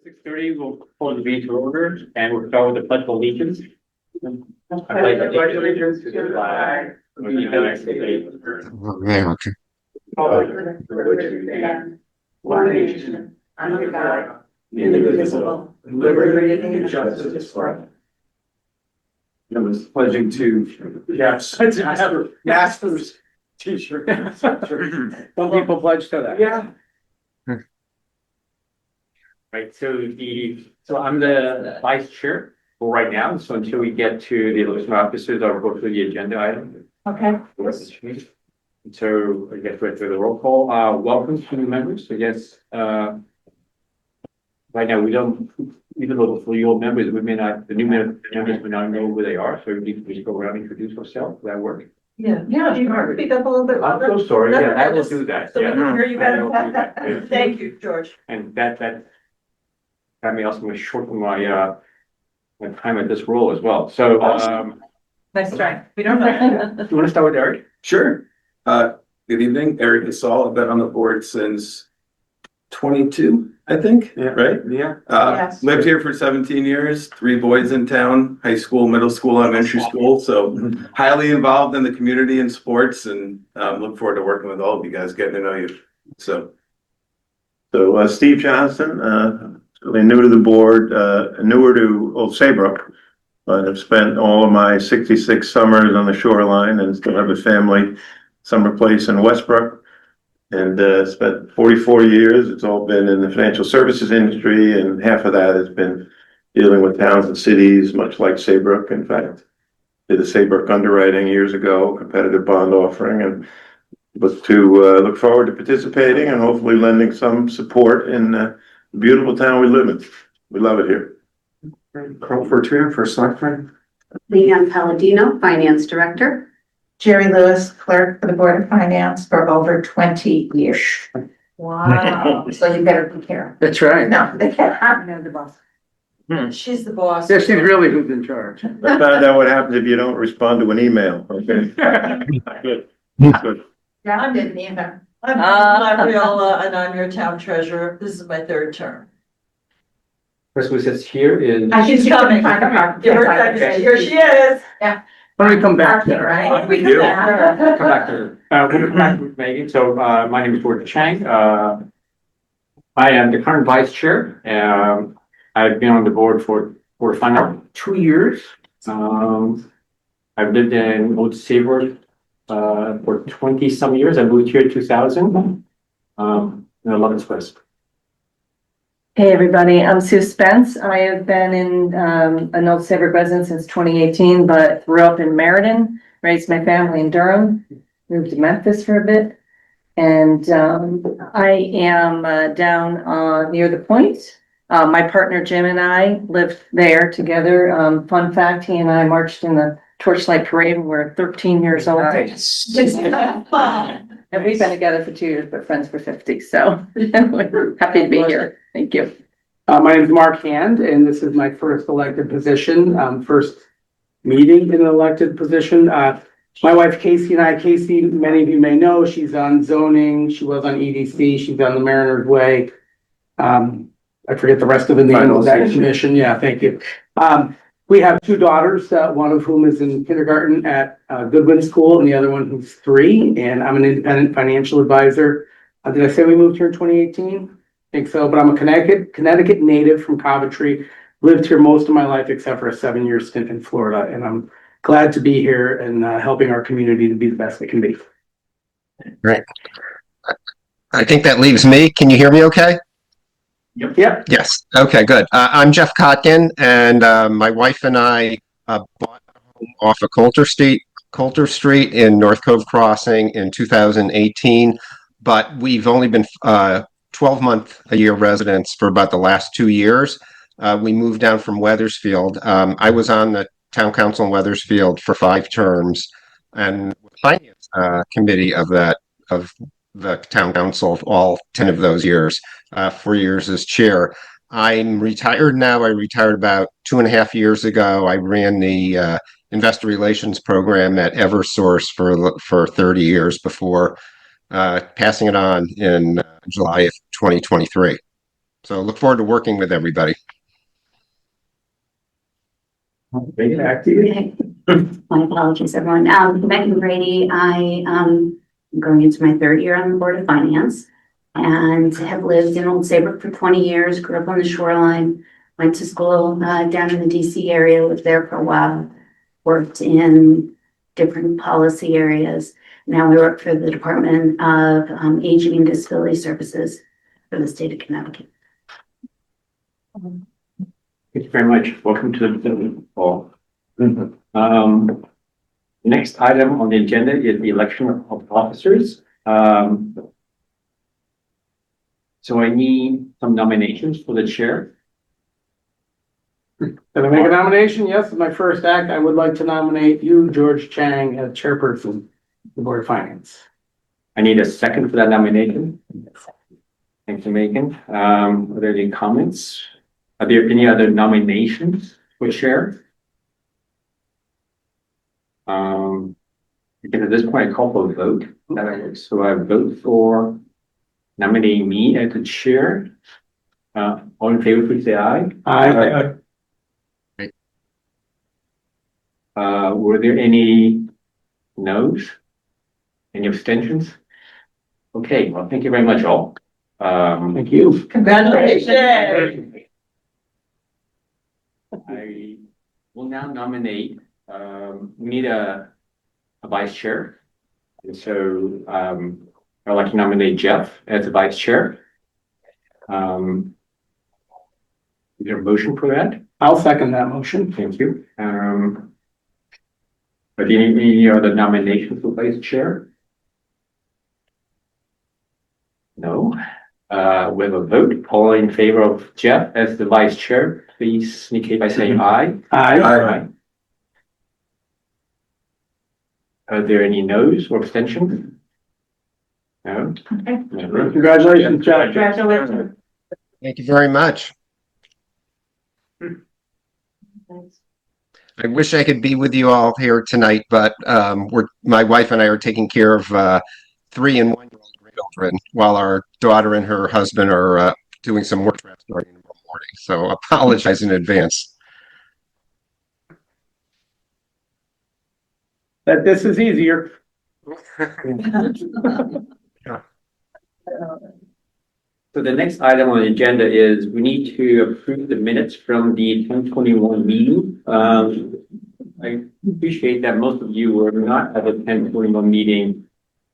6:30, we'll call the meeting to order, and we'll start with the pledge of allegiance. I pledge allegiance to the flag of the United States. Okay. One nation, under God, indivisible, with liberty and justice for all. I was pledging to, yes, Masters t-shirt. Some people pledge to that. Yeah. Right, so I'm the vice chair for right now, so until we get to the election officers, I'll go through the agenda item. Okay. So I guess we're through the roll call. Welcome to new members. I guess right now we don't, even though for the old members, we may not, the new members may not know who they are, so we need to just go around and introduce ourselves. Will that work? Yeah, do you want to speak up a little bit I'm louder? so sorry. No, Yeah, I will just- do that. So we can hear you I will do that. better. Yeah. Thank you, George. And that may also going to shorten my my time at this role as well. So Nice try. We don't know. you want to start with Eric? Sure. Good evening, Eric Gasol. I've been on the board since 22, I think, Yeah. right? Yeah. Yes. Lived here for 17 years, 3 boys in town, high school, middle school, elementary school. So highly involved in the community and sports, and look forward to working with all of you guys, getting to know you. So Steve Johnson, really new to the board, newer to Old Saybrook, but I've spent all of my 66 summers on the shoreline and still have a family summer place in Westbrook. And spent 44 years. It's all been in the financial services industry, and half of that has been dealing with towns and cities, much like Saybrook. In fact, did the Saybrook underwriting years ago, competitive bond offering, and look forward to participating and hopefully lending some support in the beautiful town we live in. We love it here. Carl Fortier for Selectman. Leanne Palladino, Finance Director. Jerry Lewis, Clerk for the Board of Finance for over 20 years. Wow. So you better be careful. That's right. No, they can't. I'm the boss. She's the boss. Yeah, she's really who's in charge. I found out what happens if you don't respond to an email, okay? Good. Good. John didn't either. I'm Gabriella, and I'm your town treasurer. This is my 3rd term. First who sits here is. She's coming. Give her a second. Here she is. Why don't we come back Parking, there? right? We do. Come back to her. We'll come back with Megan. So my name is George Chang. I am the current vice chair. I've been on the board for final 2 years. I've lived in Old Saybrook for 20 some years. I moved here in 2000. And I love this place. Hey, everybody, I'm Sue Spence. I have been in an Old Saybrook resident since 2018, but grew up in Meriden, raised my family in Durham, moved to Memphis for a bit. And I am down near the Point. My partner Jim and I lived there together. Fun fact, he and I marched in the Torchlight Parade when we were 13 years old. And we've been together for 2 years, but friends for 50. So we're happy to be here. Thank you. My name is Mark Hand, and this is my first elected position, first meeting in an elected position. My wife Casey, many of you may know, she's on zoning, she was on EDC, she's on the Mariners Way. I forget the rest of the name of that commission. Yeah, thank you. We have 2 daughters, one of whom is in kindergarten at Goodwin School and the other one who's 3. And I'm an independent financial advisor. Did I say we moved here in 2018? I think so, but I'm a Connecticut native from Coventry. Lived here most of my life except for a 7-year stint in Florida. And I'm glad to be here and helping our community to be the best it can be. Great. I think that leaves me. Can you hear me okay? Yep. Yes. Okay, good. I'm Jeff Kotkin, and my wife and I bought a home off of Coulter Street in North Cove Crossing in 2018, but we've only been 12-month-a-year residents for about the last 2 years. We moved down from Wethersfield. I was on the town council in Wethersfield for 5 terms, and finance committee of the town council all 10 of those years. 4 years as chair. I'm retired now. I retired about 2.5 years ago. I ran the investor relations program at Eversource for 30 years before passing it on in July of 2023. So look forward to working with everybody. Megan, back to you. My apologies, everyone. Megan Brady, I am going into my third year on the Board of Finance and have lived in Old Saybrook for 20 years, grew up on the shoreline, went to school down in the DC area, lived there for a while, worked in different policy areas. Now I work for the Department of Aging and Disability Services for the state of Connecticut. Thank you very much. Welcome to the call. Next item on the agenda is the election of officers. So I need some nominations for the chair. Can I make a nomination? Yes, as my first act, I would like to nominate you, George Chang, as chairperson of the Board of Finance. I need a second for that nomination. Thank you, Megan. Are there any comments? Are there any other nominations for chair? Because at this point, I call for a vote. So I vote for nominating me as the chair. All in favor, please say aye. Aye. Were there any noes? Any abstentions? Okay, well, thank you very much, all. Thank you. Congratulations. I will now nominate, we need a vice chair. And so, I'd like to nominate Jeff as the vice chair. Is there a motion for that? I'll second that motion. Thank you. Are there any other nominations for vice chair? No. We have a vote. All in favor of Jeff as the vice chair, please indicate by saying aye. Aye. Are there any noes or abstentions? No. Never. Congratulations, Jeff. Congratulations. Thank you very much. I wish I could be with you all here tonight, but my wife and I are taking care of 3 and 1 year old grandchildren while our daughter and her husband are doing some work starting tomorrow morning. So apologize in advance. That this is easier. So the next item on the agenda is we need to approve the minutes from the 1021 meeting. I appreciate that most of you were not at the 1021 meeting.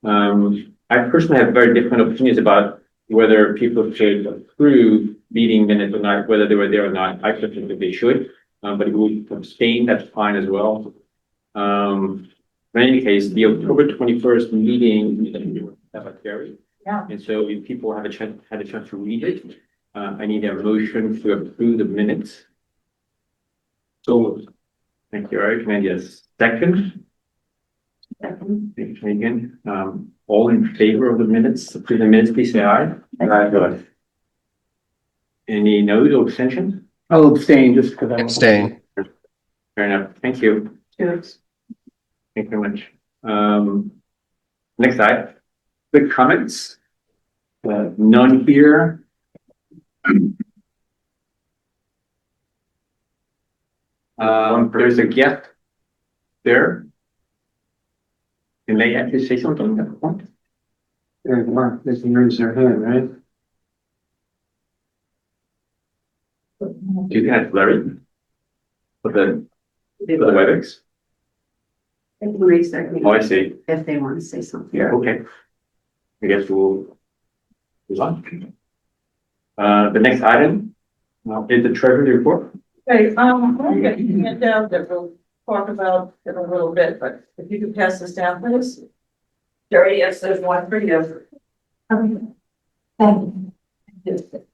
I personally have very different opinions about whether people should approve meeting minutes or not, whether they were there or not. I personally think they should, but if we abstain, that's fine as well. In any case, the October 21st meeting that was carried. Yeah. And so if people have had a chance to read it, I need a motion to approve the minutes. So, thank you, Eric. Can I get a second? Second. Thank you, Megan. All in favor of the minutes, approve the minutes, please say aye. Aye. Good. Any noes or abstentions? I'll abstain just because I Abstain. Fair enough. Thank you. Cheers. Thank you very much. Next item, the comments. None here. There's a guest there. Can they actually say something at the point? There's one, there's some raise their hand, right? Do you think that's Larry? For the WebEx? They can raise their hand Oh, I see. if they want to say something. Yeah, okay. I guess we'll move on. The next item is the treasury report. Okay, I'm getting it down that we'll talk about in a little bit, but if you could pass this down, please. Jerry, yes, there's one for you. Thank you.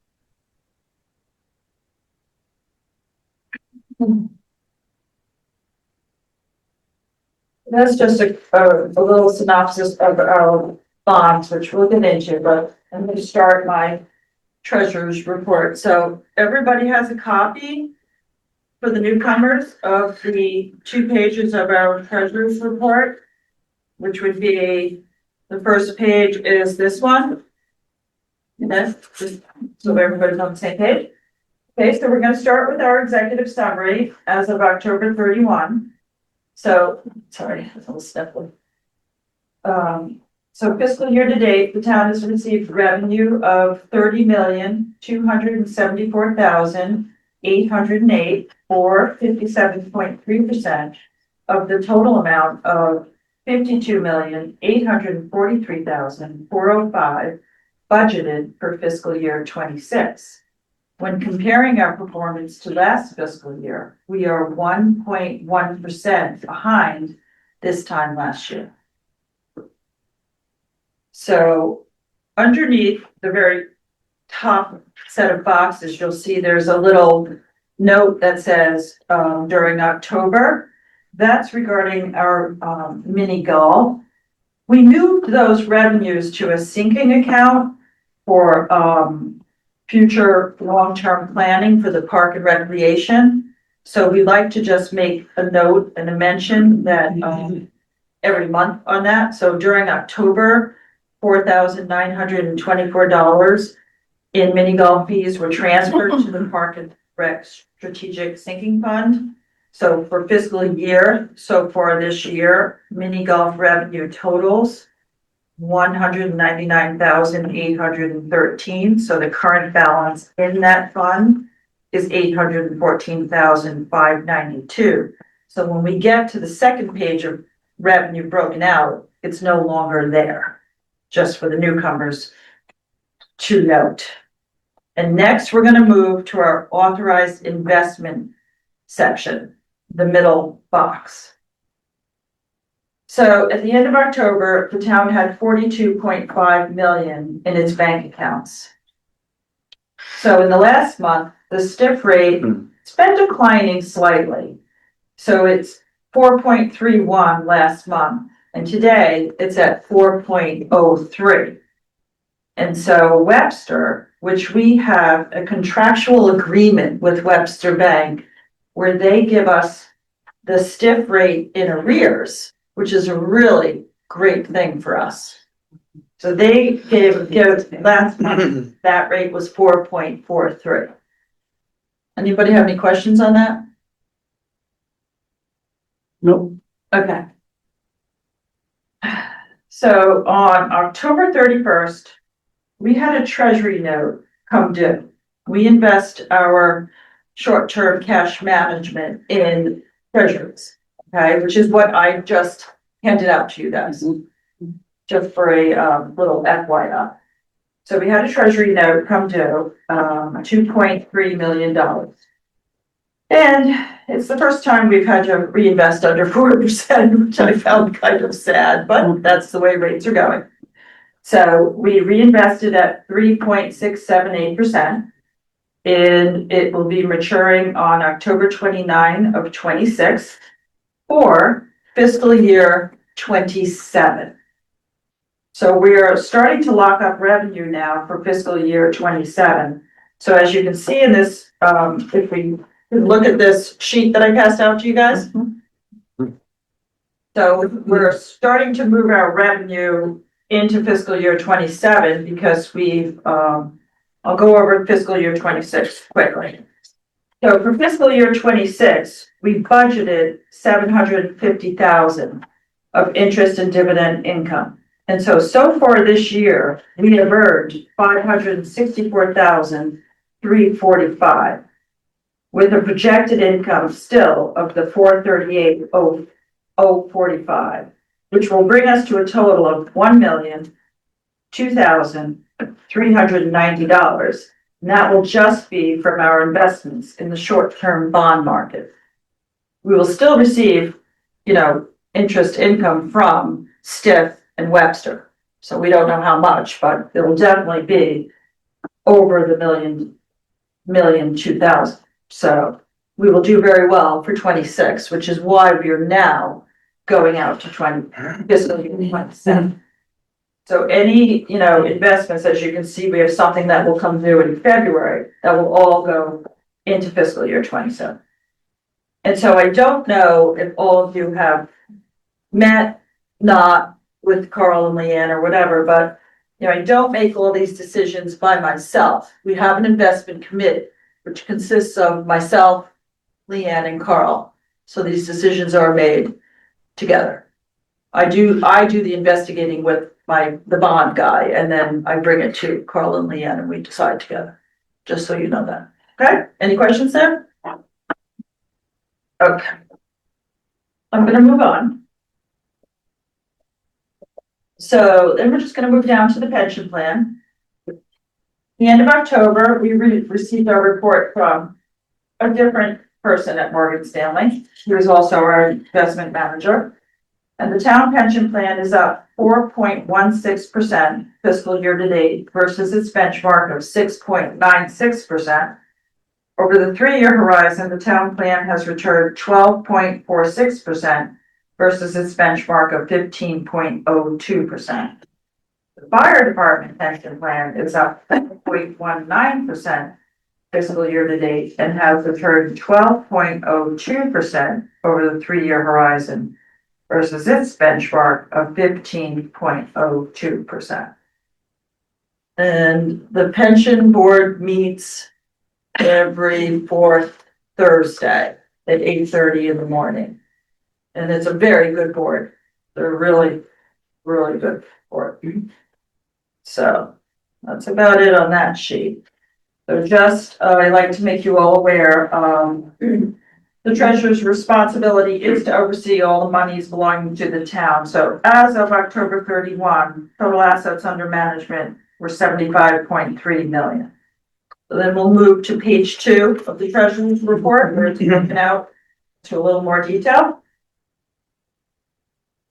That's just a little synopsis of our bonds, which we'll get into, but I'm going to start my treasurer's report. So everybody has a copy for the newcomers of the 2 pages of our treasurer's report, which would be, the first page is this one. Okay, just so everybody's on the same page. Okay, so we're gonna start with our executive summary as of October 31. So, sorry, it's a little sniffly. So fiscal year to date, the town has received revenue of 30,274,808, or 57.3% of the total amount of 52,843,405 budgeted for fiscal year 26. When comparing our performance to last fiscal year, we are 1.1% behind this time last year. So underneath the very top set of boxes, you'll see there's a little note that says during October. That's regarding our mini golf. We moved those revenues to a sinking account for future long-term planning for the park and recreation. So we like to just make a note and a mention that every month on that. So during October, $4,924 in mini golf fees were transferred to the Park and Rec Strategic Sinking Fund. So for fiscal year, so far this year, mini golf revenue totals $199,813. So the current balance in that fund is $814,592. So when we get to the second page of revenue broken out, it's no longer there, just for the newcomers to note. And next, we're going to move to our authorized investment section, the middle box. So at the end of October, the town had 42.5 million in its bank accounts. So in the last month, the stiff rate has been declining slightly. So it's 4.31 last month, and today it's at 4.03. And so Webster, which we have a contractual agreement with Webster Bank, where they give us the stiff rate in arrears, which is a really great thing for us. So they give last month, that rate was 4.43. Anybody have any questions on that? Nope. Okay. So on October 31st, we had a treasury note come due. We invest our short-term cash management in treasuries, okay, which is what I just handed out to you guys, just for a little FYI. So we had a treasury note come due, $2.3 million. And it's the first time we've had to reinvest under 4%, which I found kind of sad, but that's the way rates are going. So we reinvested at 3.678%. And it will be maturing on October 29 of 26 for fiscal year 27. So we are starting to lock up revenue now for fiscal year 27. So as you can see in this, if we look at this sheet that I passed out to you guys. So we're starting to move our revenue into fiscal year 27 because we've, I'll go over fiscal year 26 quickly. So for fiscal year 26, we budgeted 750,000 of interest and dividend income. And so far this year, we have earned 564,345 with a projected income still of the 438,045, which will bring us to a total of $1,002,390. And that will just be from our investments in the short-term bond market. We will still receive, interest income from Stiff and Webster. So we don't know how much, but it will definitely be over the million 2,000. So we will do very well for 26, which is why we are now going out to fiscal year 27. So any, investments, as you can see, we have something that will come due in February that will all go into fiscal year 27. And so I don't know if all of you have met, not with Carl and Leanne or whatever, but I don't make all these decisions by myself. We have an investment committee, which consists of myself, Leanne, and Carl. So these decisions are made together. I do the investigating with the bond guy, and then I bring it to Carl and Leanne and we decide together, just so you know that. Okay, any questions there? Okay. I'm gonna move on. So then we're just gonna move down to the pension plan. The end of October, we received our report from a different person at Morgan Stanley, who is also our investment manager. And the town pension plan is up 4.16% fiscal year to date versus its benchmark of 6.96%. Over the 3-year horizon, the town plan has returned 12.46% versus its benchmark of 15.02%. The fire department pension plan is up 0.19% fiscal year to date and has returned 12.02% over the 3-year horizon versus its benchmark of 15.02%. And the pension board meets every fourth Thursday at 8:30 in the morning. And it's a very good board. They're really, really good board. So that's about it on that sheet. So just, I'd like to make you all aware, the treasurer's responsibility is to oversee all the monies belonging to the town. So as of October 31, total assets under management were 75.3 million. So then we'll move to page 2 of the treasurer's report, where it's broken out to a little more detail.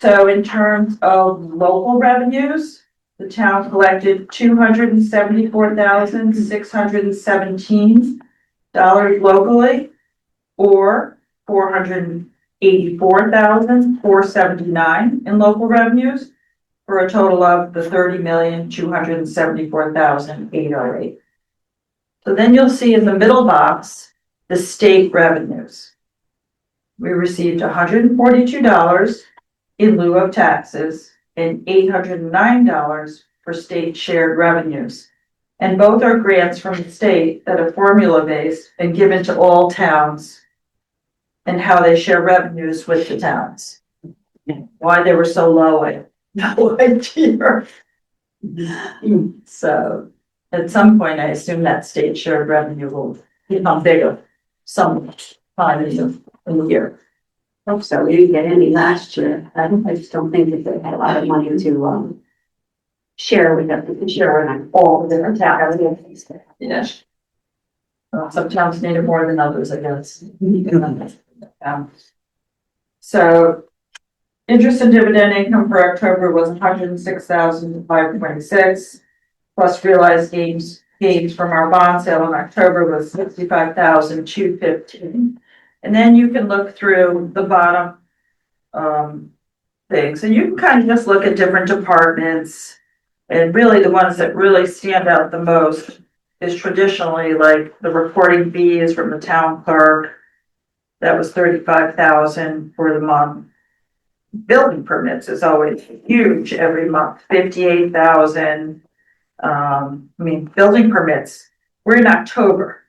So in terms of local revenues, the town collected $274,617 locally, or $484,479 in local revenues, for a total of the $30,274,808. So then you'll see in the middle box, the state revenues. We received $142 in lieu of taxes and $809 for state shared revenues. And both are grants from the state that are formula-based and given to all towns, and how they share revenues with the towns. Why they were so low, I have no idea. So at some point, I assume that state shared revenue will become bigger some time in the year. Hope so. We didn't get any last year. I just don't think that they had a lot of money to share with them, share on all the different towns. Yes. Some towns need it more than others, I guess. So interest and dividend income for October was $106,526, plus realized gains from our bond sale in October was $65,215. And then you can look through the bottom things, and you can kind of just look at different departments, and really the ones that really stand out the most is traditionally like the reporting fees from the town clerk. That was $35,000 for the month. Building permits is always huge every month, $58,000. Building permits, we're in October.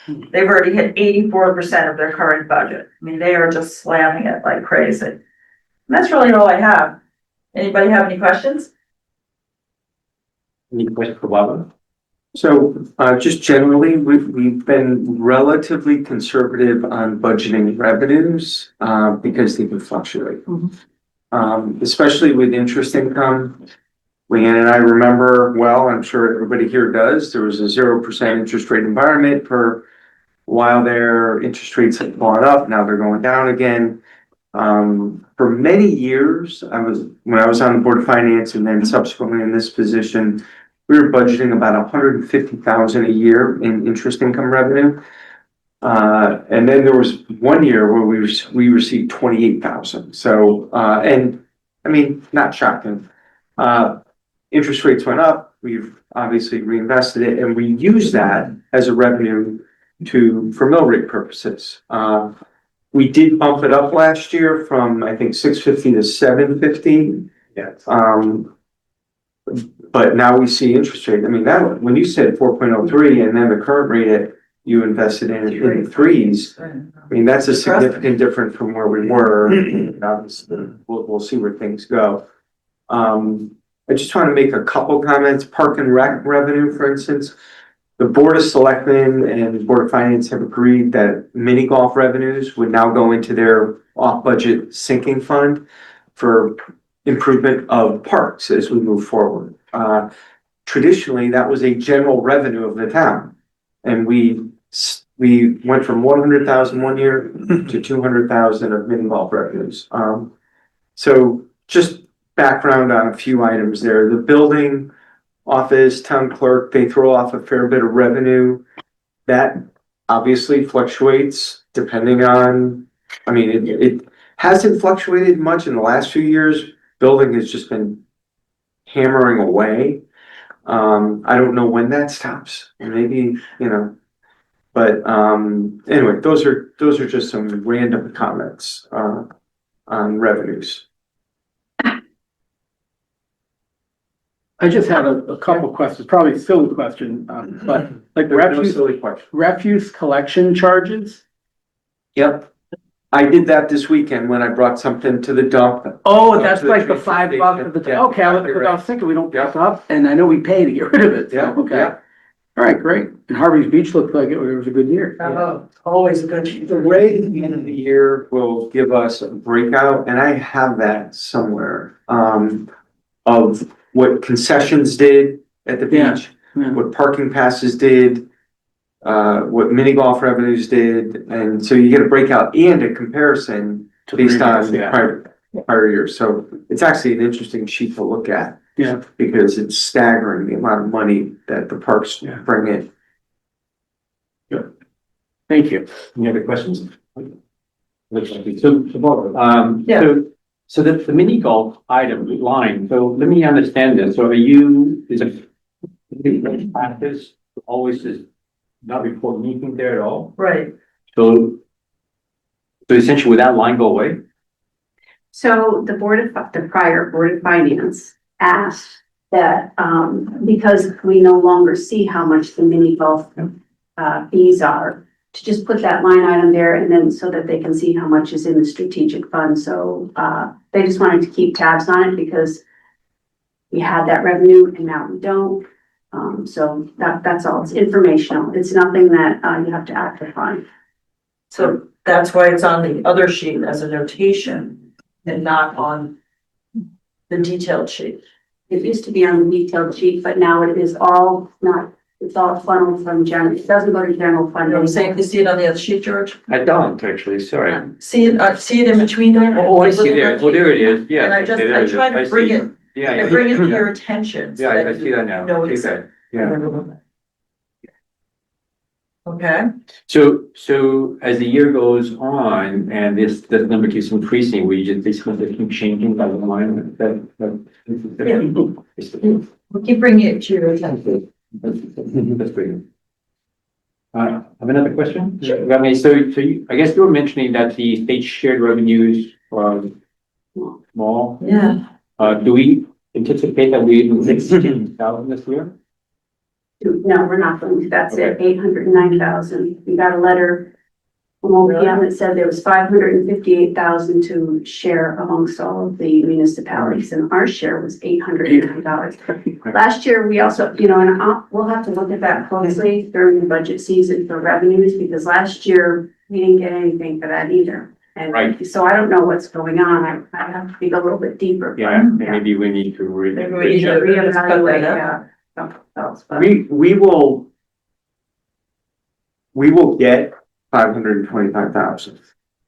They've already hit 84% of their current budget. They are just slamming it like crazy. And that's really all I have. Anybody have any questions? Any questions for Barbara? So, just generally, we've been relatively conservative on budgeting revenues, because they can fluctuate. Especially with interest income. Leanne and I remember, well, I'm sure everybody here does, there was a 0% interest rate environment for a while there. Interest rates have gone up, now they're going down again. For many years, when I was on the Board of Finance and then subsequently in this position, we were budgeting about $150,000 a year in interest income revenue. And then there was one year where we received $28,000. So, not shocking. Interest rates went up. We've obviously reinvested it, and we use that as a revenue for mill rate purposes. We did bump it up last year from, I think, $650 to $750. Yes. But now we see interest rate, I mean, that, when you said 4.03 and then the current rate you invested in the threes, I mean, that's a significant difference from where we were. Obviously, we'll see where things go. I just want to make a couple comments. Park and Rec revenue, for instance. The Board of Selectmen and Board of Finance have agreed that mini golf revenues would now go into their off-budget sinking fund for improvement of parks as we move forward. Traditionally, that was a general revenue of the town. And we went from 100,000 one year to 200,000 of mini golf revenues. So just background on a few items there. The building, office, town clerk, they throw off a fair bit of revenue. That obviously fluctuates depending on, I mean, it hasn't fluctuated much in the last few years. Building has just been hammering away. I don't know when that stops. Maybe, but anyway, those are just some random comments on revenues. I just have a couple questions, probably a silly question, but like There's no silly question. refuse collection charges? Yep. I did that this weekend when I brought something to the dump. Oh, Up that's to the like the train $5 station. for the, Yeah, okay, I exactly right. was thinking we don't pick Yeah. up, and I know we pay to get rid of it, so, Yeah, okay. yeah. All right, great. And Harvey's Beach looked like it was a good year. Oh, always a good. The rate at the end of the year will give us a breakout, and I have that somewhere, of what concessions did at the Yeah, beach, yeah. what parking passes did, what mini golf revenues did, and so you get a breakout and a comparison To based previous, on yeah. prior years. So it's actually an interesting sheet to look at. Yeah. Because it's staggering the amount of money that the parks Yeah. bring in. Thank you. Any other questions? Looks like it. So, Barbara, Yeah. so the mini golf item line, so let me understand this. So is it practice always is not report anything there at all? Right. So essentially, would that line go away? So the prior Board of Finance asked that, because we no longer see how much the mini golf fees are, to just put that line item there and then so that they can see how much is in the strategic fund. So they just wanted to keep tabs on it because we had that revenue and now we don't. So that's all. It's informational. It's nothing that you have to act upon. So that's why it's on the other sheet as a notation and not on the detailed sheet. It used to be on the detailed sheet, but now it is all not, it's all funneled from general. It doesn't go to general fund. You know what I'm saying? You see it on the other sheet, George? I don't actually, sorry. See it in between there? Oh, I see there. Oh, there it is. Yeah. And I okay, there it is. try to bring see. it, Yeah. I bring it to your attention. so Yeah, I that see that now. you know it's- Okay, yeah. Okay, So as the year goes on and this number keeps increasing, we just basically keep changing by the line we'll keep bringing it to your attention. That's great. Have another question? Sure. I mean, I guess you were mentioning that the state shared revenues are small. Yeah. Do we anticipate that we will hit 16,000 this year? No, we're not going to. That's it, 809,000. We got a letter from OPM that said there was 558,000 to share amongst all of the municipalities, and our share was $809. Last year, we also, and we'll have to look at that closely during the budget season for revenues, because last year we didn't get anything for that either. And Right. so I don't know what's going on. I have to dig a little bit deeper. Yeah, maybe we need to Maybe we need to Reevaluate, that something else, but. We will get 525,000.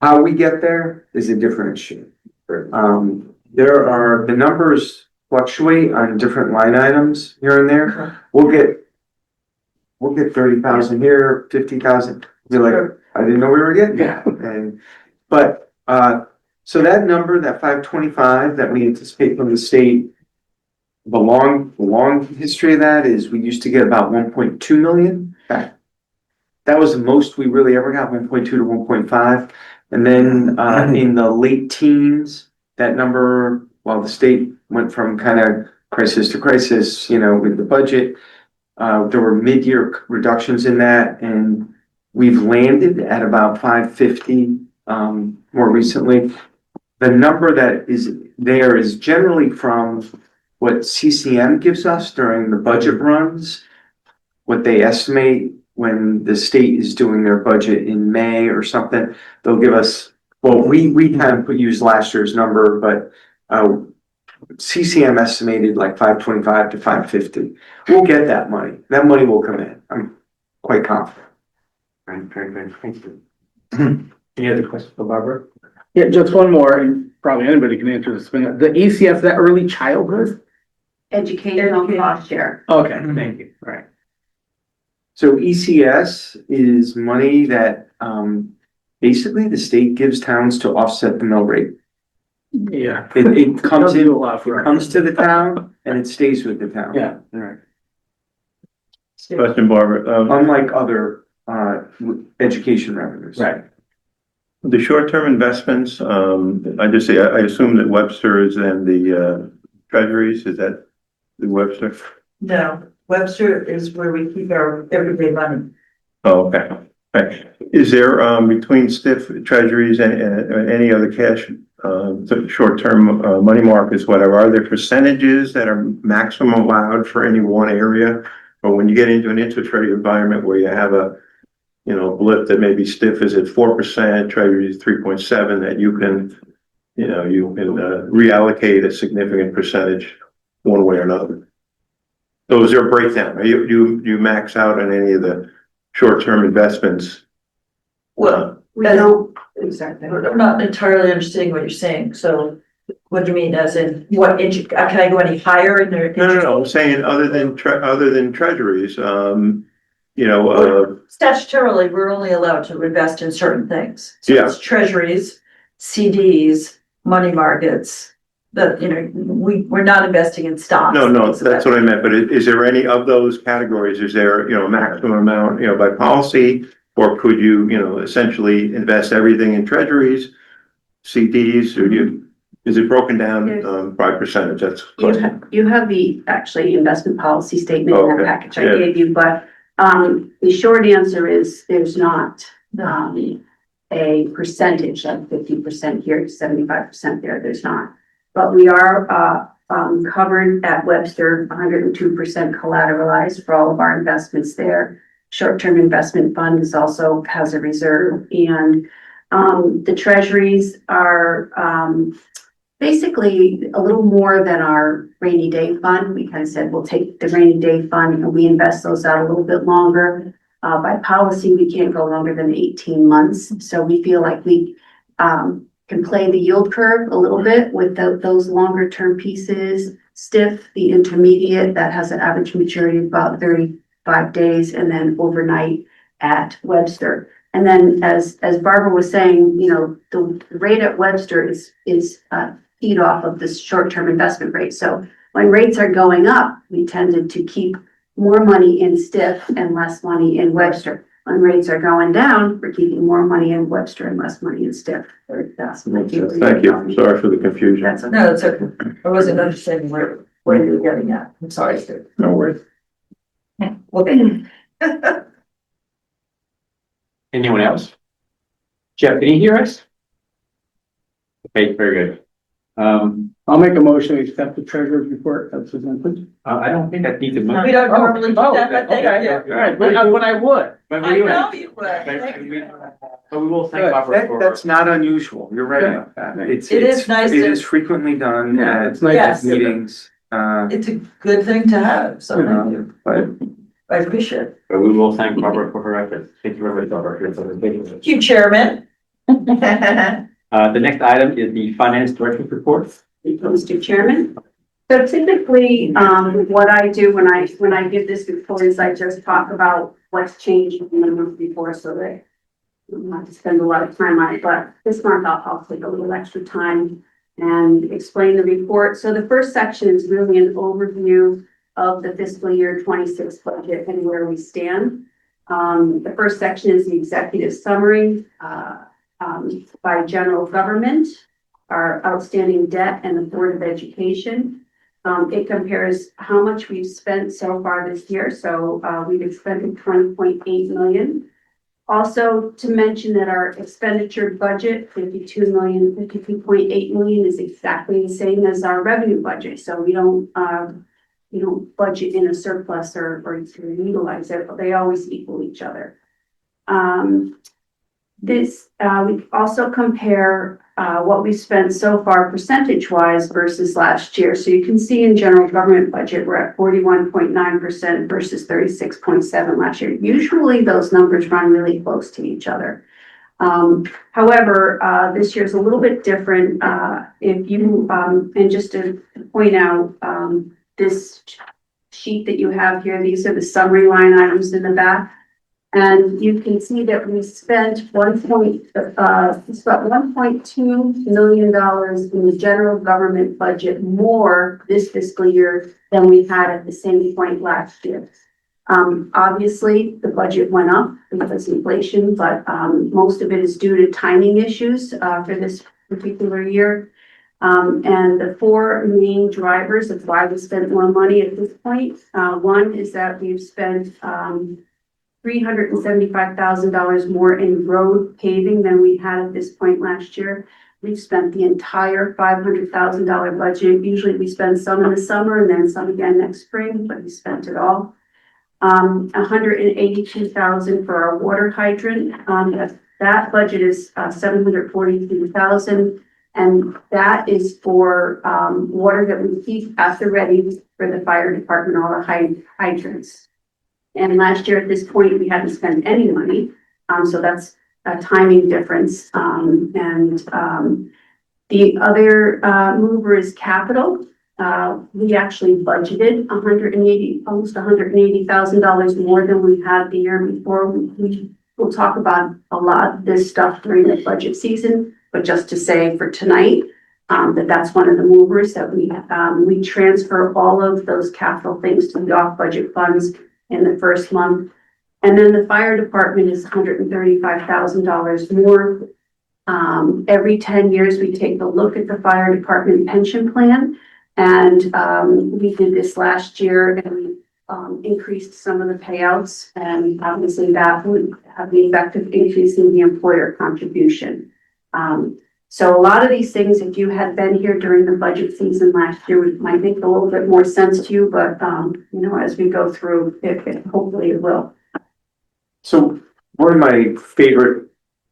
How we get there is a different issue. The numbers fluctuate on different line items here and there. We'll get 30,000 here, 50,000. You're like, I didn't know we were getting that. So that number, that 525 that we anticipate from the state, the long history of that is we used to get about 1.2 million back. That was the most we really ever got, 1.2 to 1.5. And then in the late teens, that number, well, the state went from kind of crisis to crisis, with the budget. There were mid-year reductions in that, and we've landed at about 550, more recently. The number that is there is generally from what CCM gives us during the budget runs, what they estimate when the state is doing their budget in May or something. They'll give us, well, we kind of use last year's number, but CCM estimated like 525 to 550. We'll get that money. That money will come in. I'm quite confident. Right, very good, thank you. Any other questions for Barbara? Yeah, just one more, and probably anybody can answer this. The ECF, that early childhood? Educational cost share. Okay, thank you. All right. So ECS is money that basically the state gives towns to offset the mill rate. Yeah. It comes Doesn't in, do a lot for it us. comes to the town and it stays with the town. Yeah, all right. Question, Barbara. Unlike other education revenues. Right. The short-term investments, I assume that Webster is then the treasuries, is that the Webster? No, Webster is where we keep our everyday money. Oh, okay. Okay. Is there, between stiff treasuries and any other cash, short-term money markets, whatever, are there percentages that are maximum allowed for any one area? Or when you get into an interest rate environment where you have a, blip that maybe stiff is at 4%, treasury is 3.7, that you can reallocate a significant percentage one way or another. So is there a breakdown? Are you max out on any of the short-term investments? Well, We As- don't, exactly. I'm not entirely understanding what you're saying, so what do you mean, as in, can I go any higher in their? No. I'm saying other than treasuries, Statutorily, we're only allowed to invest in certain things. So Yeah. it's treasuries, CDs, money markets, we're not investing in stocks. no, things of that's that what I meant. But is there any of those categories? Is there, a maximum amount, by policy? Or could you, essentially invest everything in treasuries, CDs, or is it broken down by percentage? That's the question. You have the actually investment policy statement in that Okay, package I yeah. gave you, but the short answer is there's not a percentage like 50% here, 75% there. There's not. But we are covered at Webster 102% collateralized for all of our investments there. Short-term investment fund is also has a reserve, and the treasuries are basically a little more than our rainy day fund. We kind of said we'll take the rainy day fund and we invest those out a little bit longer. By policy, we can't go longer than 18 months. So we feel like we can play the yield curve a little bit with those longer term pieces. Stiff, the intermediate, that has an average maturity of about 35 days, and then overnight at Webster. And then as Barbara was saying, the rate at Webster is feed off of this short-term investment rate. So when rates are going up, we tended to keep more money in Stiff and less money in Webster. When rates are going down, we're keeping more money in Webster and less money in Stiff. Thank you. Sorry for the confusion. That's okay. No, it's okay. I wasn't understanding where you were getting at. I'm sorry, Stu. No worries. Okay. Anyone else? Jeff, can you hear us? Okay, very good. I'll make a motion to accept the treasurer's report as presented. I don't think I need to. We don't normally do that, but thank you. All right, but I would. I know you would. Thank you. But we will thank Barbara for. That's not unusual. You're right about that. It is nice It to- is frequently done Yeah, at it's nice. Yes. meetings, It's a good thing to have, so thank you. but I appreciate it. But we will thank Barbara for her efforts. Thank you very much, Barbara. Thank you, Chairman. The next item is the finance director's report. Mr. Chairman. So typically, what I do when I give this report is I just talk about what's changed from the month before, so that I don't have to spend a lot of time on it, but this month I'll take a little extra time and explain the report. So the first section is really an overview of the fiscal year 26 budget and where we stand. The first section is the executive summary by general government, our outstanding debt, and the Board of Education. It compares how much we've spent so far this year. So, we've expended 20.8 million. Also to mention that our expenditure budget, 52.8 million is exactly the same as our revenue budget. So we don't budget in a surplus or utilize it, but they always equal each other. We also compare what we spent so far percentage wise versus last year. So you can see in general government budget, we're at 41.9% versus 36.7% last year. Usually those numbers run really close to each other. However, this year's a little bit different. And just to point out, this sheet that you have here, these are the summary line items in the back. And you can see that we spent $1.2 million in the general government budget more this fiscal year than we had at the same point last year. Obviously, the budget went up because of inflation, but most of it is due to timing issues for this particular year. And the four main drivers of why we spent more money at this point. One is that we've spent $375,000 more in road paving than we had at this point last year. We've spent the entire $500,000 budget. Usually we spend some in the summer and then some again next spring, but we spent it all. $182,000 for our water hydrant. That budget is $742,000, and that is for water that we keep at the ready for the fire department, all the hydrants. And last year at this point, we hadn't spent any money. So that's a timing difference. The other mover is capital. We actually budgeted almost $180,000 more than we had the year before. We will talk about a lot of this stuff during the budget season, but just to say for tonight, that's one of the movers that we transfer all of those capital things to the off-budget funds in the first month. And then the fire department is $135,000 more. Every 10 years, we take a look at the fire department pension plan. And we did this last year and we increased some of the payouts. And obviously that would have the effect of increasing the employer contribution. So a lot of these things, if you had been here during the budget season last year, might make a little bit more sense to you, but as we go through it, hopefully it will. So one of my favorite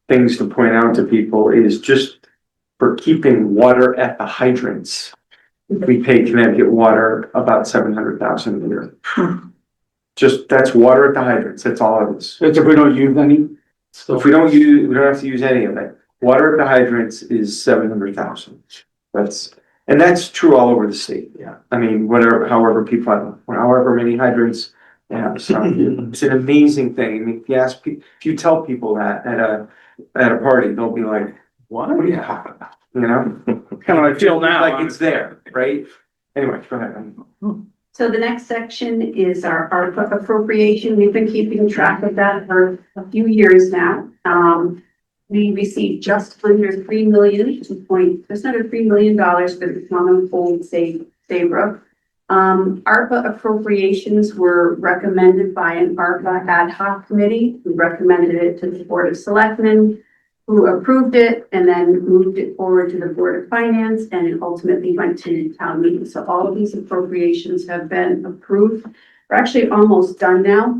things to point out to people is just for keeping water at the hydrants. We pay Connecticut Water about $700,000 a year. Just that's water at the hydrants. That's all it is. If we don't use any. If we don't have to use any of it. Water at the hydrants is $700,000. That's true all over the state. Yeah. I mean, however many hydrants they have. So it's an amazing thing. I mean, if you tell people that at a party, they'll be like, "What are you talking about?" You know, kind of like feel now like it's there, right? Anyway, go ahead. So the next section is our ARPA appropriation. We've been keeping track of that for a few years now. We received just under $3 million for the common cold Saybrook. ARPA appropriations were recommended by an ARPA ad hoc committee who recommended it to the Board of Selectmen, who approved it and then moved it forward to the Board of Finance, and it ultimately went to town meeting. So all of these appropriations have been approved. We're actually almost done now.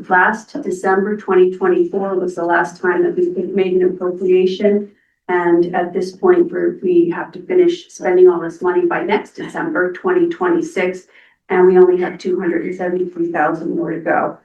Last December 2024 was the last time that we made an appropriation. And at this point, we have to finish spending all this money by next December 2026. And we only have 273,000 more to go.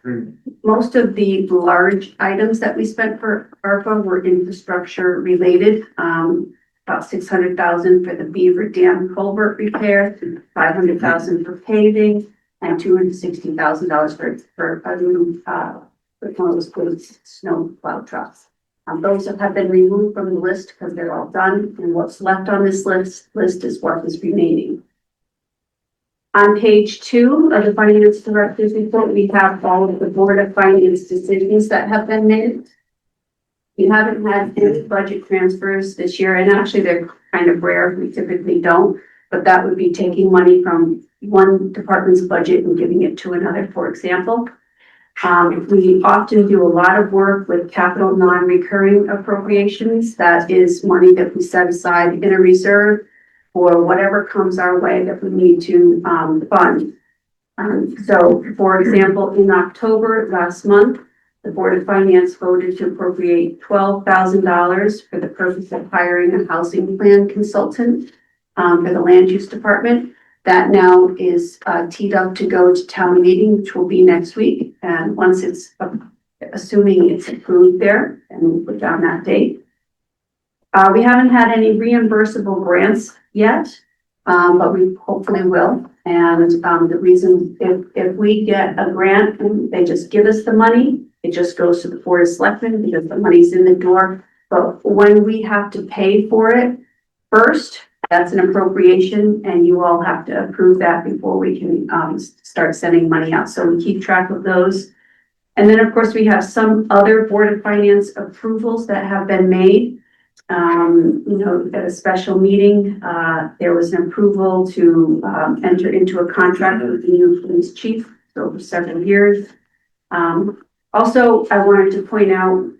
Most of the large items that we spent for ARPA were infrastructure related. About 600,000 for the Beaver Dam culvert repair, 500,000 for paving, and $260,000 for a new one of those snow plow trucks. Those have been removed from the list because they're all done, and what's left on this list is what is remaining. On page 2 of the Finance Director's report, we have all of the Board of Finance decisions that have been made. We haven't had any budget transfers this year, and actually they're kind of rare. We typically don't. but that would be taking money from one department's budget and giving it to another, for example. We often do a lot of work with capital non-recurring appropriations. That is money that we set aside in a reserve for whatever comes our way that we need to fund. So, for example, in October last month, the Board of Finance voted to appropriate $12,000 for the purpose of hiring a housing plan consultant for the land use department. That now is teed up to go to town meeting, which will be next week. And once it's, assuming it's approved there, and we'll put down that date. We haven't had any reimbursable grants yet, but we hopefully will. And the reason, if we get a grant and they just give us the money, it just goes to the Board of Selectmen because the money's in the door. But when we have to pay for it first, that's an appropriation, and you all have to approve that before we can start sending money out. So we keep track of those. And then, of course, we have some other Board of Finance approvals that have been made. At a special meeting, there was an approval to enter into a contract with the new police chief over several years. Also, I wanted to point out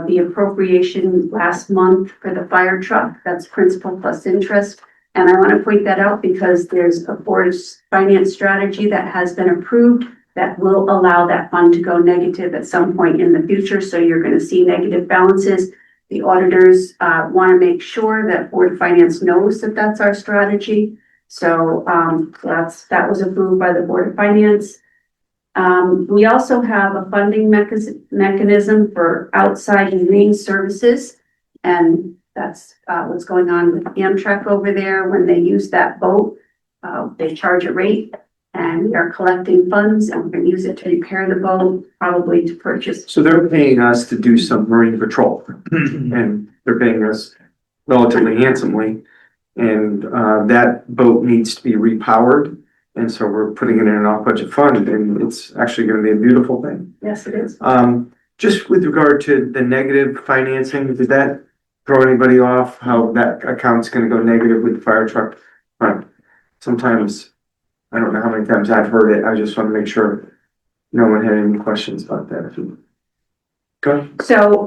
the appropriation last month for the fire truck. That's principal plus interest. And I want to point that out because there's a Board of Finance strategy that has been approved that will allow that fund to go negative at some point in the future. So you're going to see negative balances. The auditors want to make sure that Board of Finance knows that that's our strategy. So that was approved by the Board of Finance. We also have a funding mechanism for outside marine services, and that's what's going on with Amtrak over there. When they use that boat, they charge a rate, and we are collecting funds, and we're going to use it to repair the boat, probably to purchase. So they're paying us to do some marine patrol, and they're paying us relatively handsomely. And that boat needs to be repowered. And so we're putting it in an off-budget fund, and it's actually going to be a beautiful thing. Yes, it is. Just with regard to the negative financing, did that throw anybody off how that account's going to go negative with the fire truck? Right. Sometimes, I don't know how many times I've heard it. I just want to make sure no one had any questions about that. Go ahead. So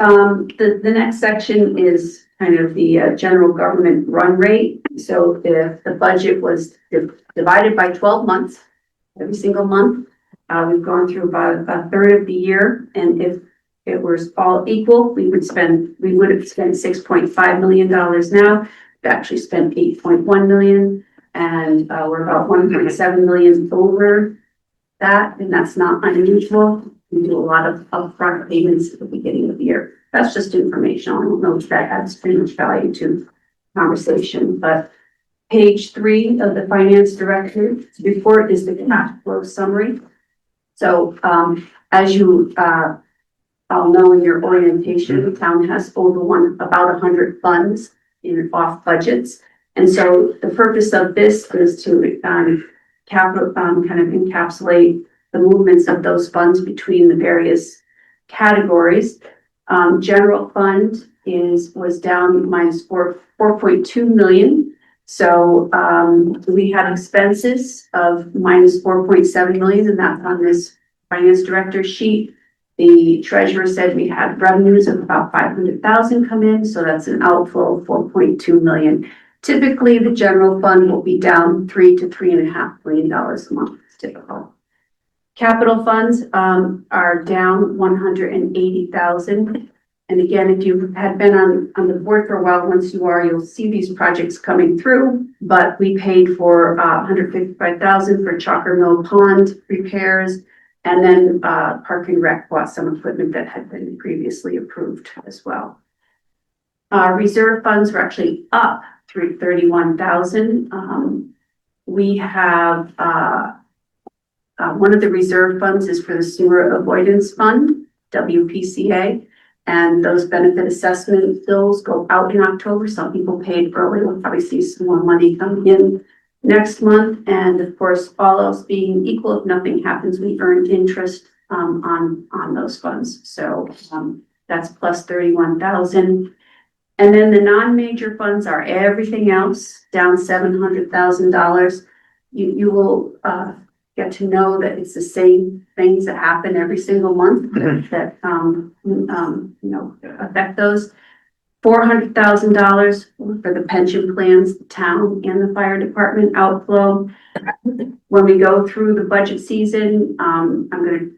the next section is kind of the general government run rate. So if the budget was divided by 12 months, every single month, we've gone through about a third of the year. And if it was all equal, we would have spent $6.5 million now. We've actually spent 8.1 million, and we're about 1.7 million over that. And that's not unusual. We do a lot of upfront payments at the beginning of the year. That's just information. I don't know if that adds pretty much value to conversation, but page 3 of the finance director's report is the cash flow summary. So as you all know in your orientation, the town has about 100 funds in off budgets. And so the purpose of this is to kind of encapsulate the movements of those funds between the various categories. General fund was down minus 4.2 million. So we had expenses of minus 4.7 million, and that's on this finance director sheet. The treasurer said we had revenues of about 500,000 come in, so that's an outflow of 4.2 million. Typically, the general fund will be down $3 to $3.5 million a month. It's typical. Capital funds are down 180,000. And again, if you had been on the board for a while, once you are, you'll see these projects coming through. But we paid for 155,000 for Chalker Mill Pond repairs, and then Park and Rec bought some equipment that had been previously approved as well. Reserve funds were actually up 31,000. We have one of the reserve funds is for the Sewer Avoidance Fund, WPCA, and those benefit assessment bills go out in October. Some people paid early. We'll probably see some more money coming in next month. And of course, all else being equal, if nothing happens, we earn interest on those funds. So that's plus 31,000. And then the non-major funds are everything else, down $700,000. You will, get to know that it's the same things that happen every single month that, affect those. $400,000 for the pension plans, the town and the fire department outflow. When we go through the budget season,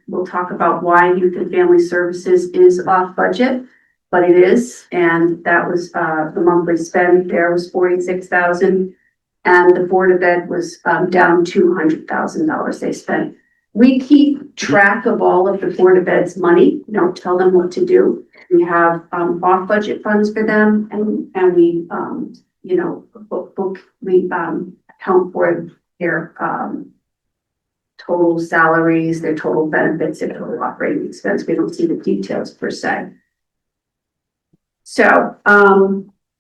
we'll talk about why youth and family services is off budget, but it is, and that was, the monthly spend there was 46,000. And the Board of Ed was, down $200,000 they spent. We keep track of all of the Board of Ed's money. We don't tell them what to do. We have off budget funds for them, and we account for their total salaries, their total benefits, and total operating expense. We don't see the details per se. So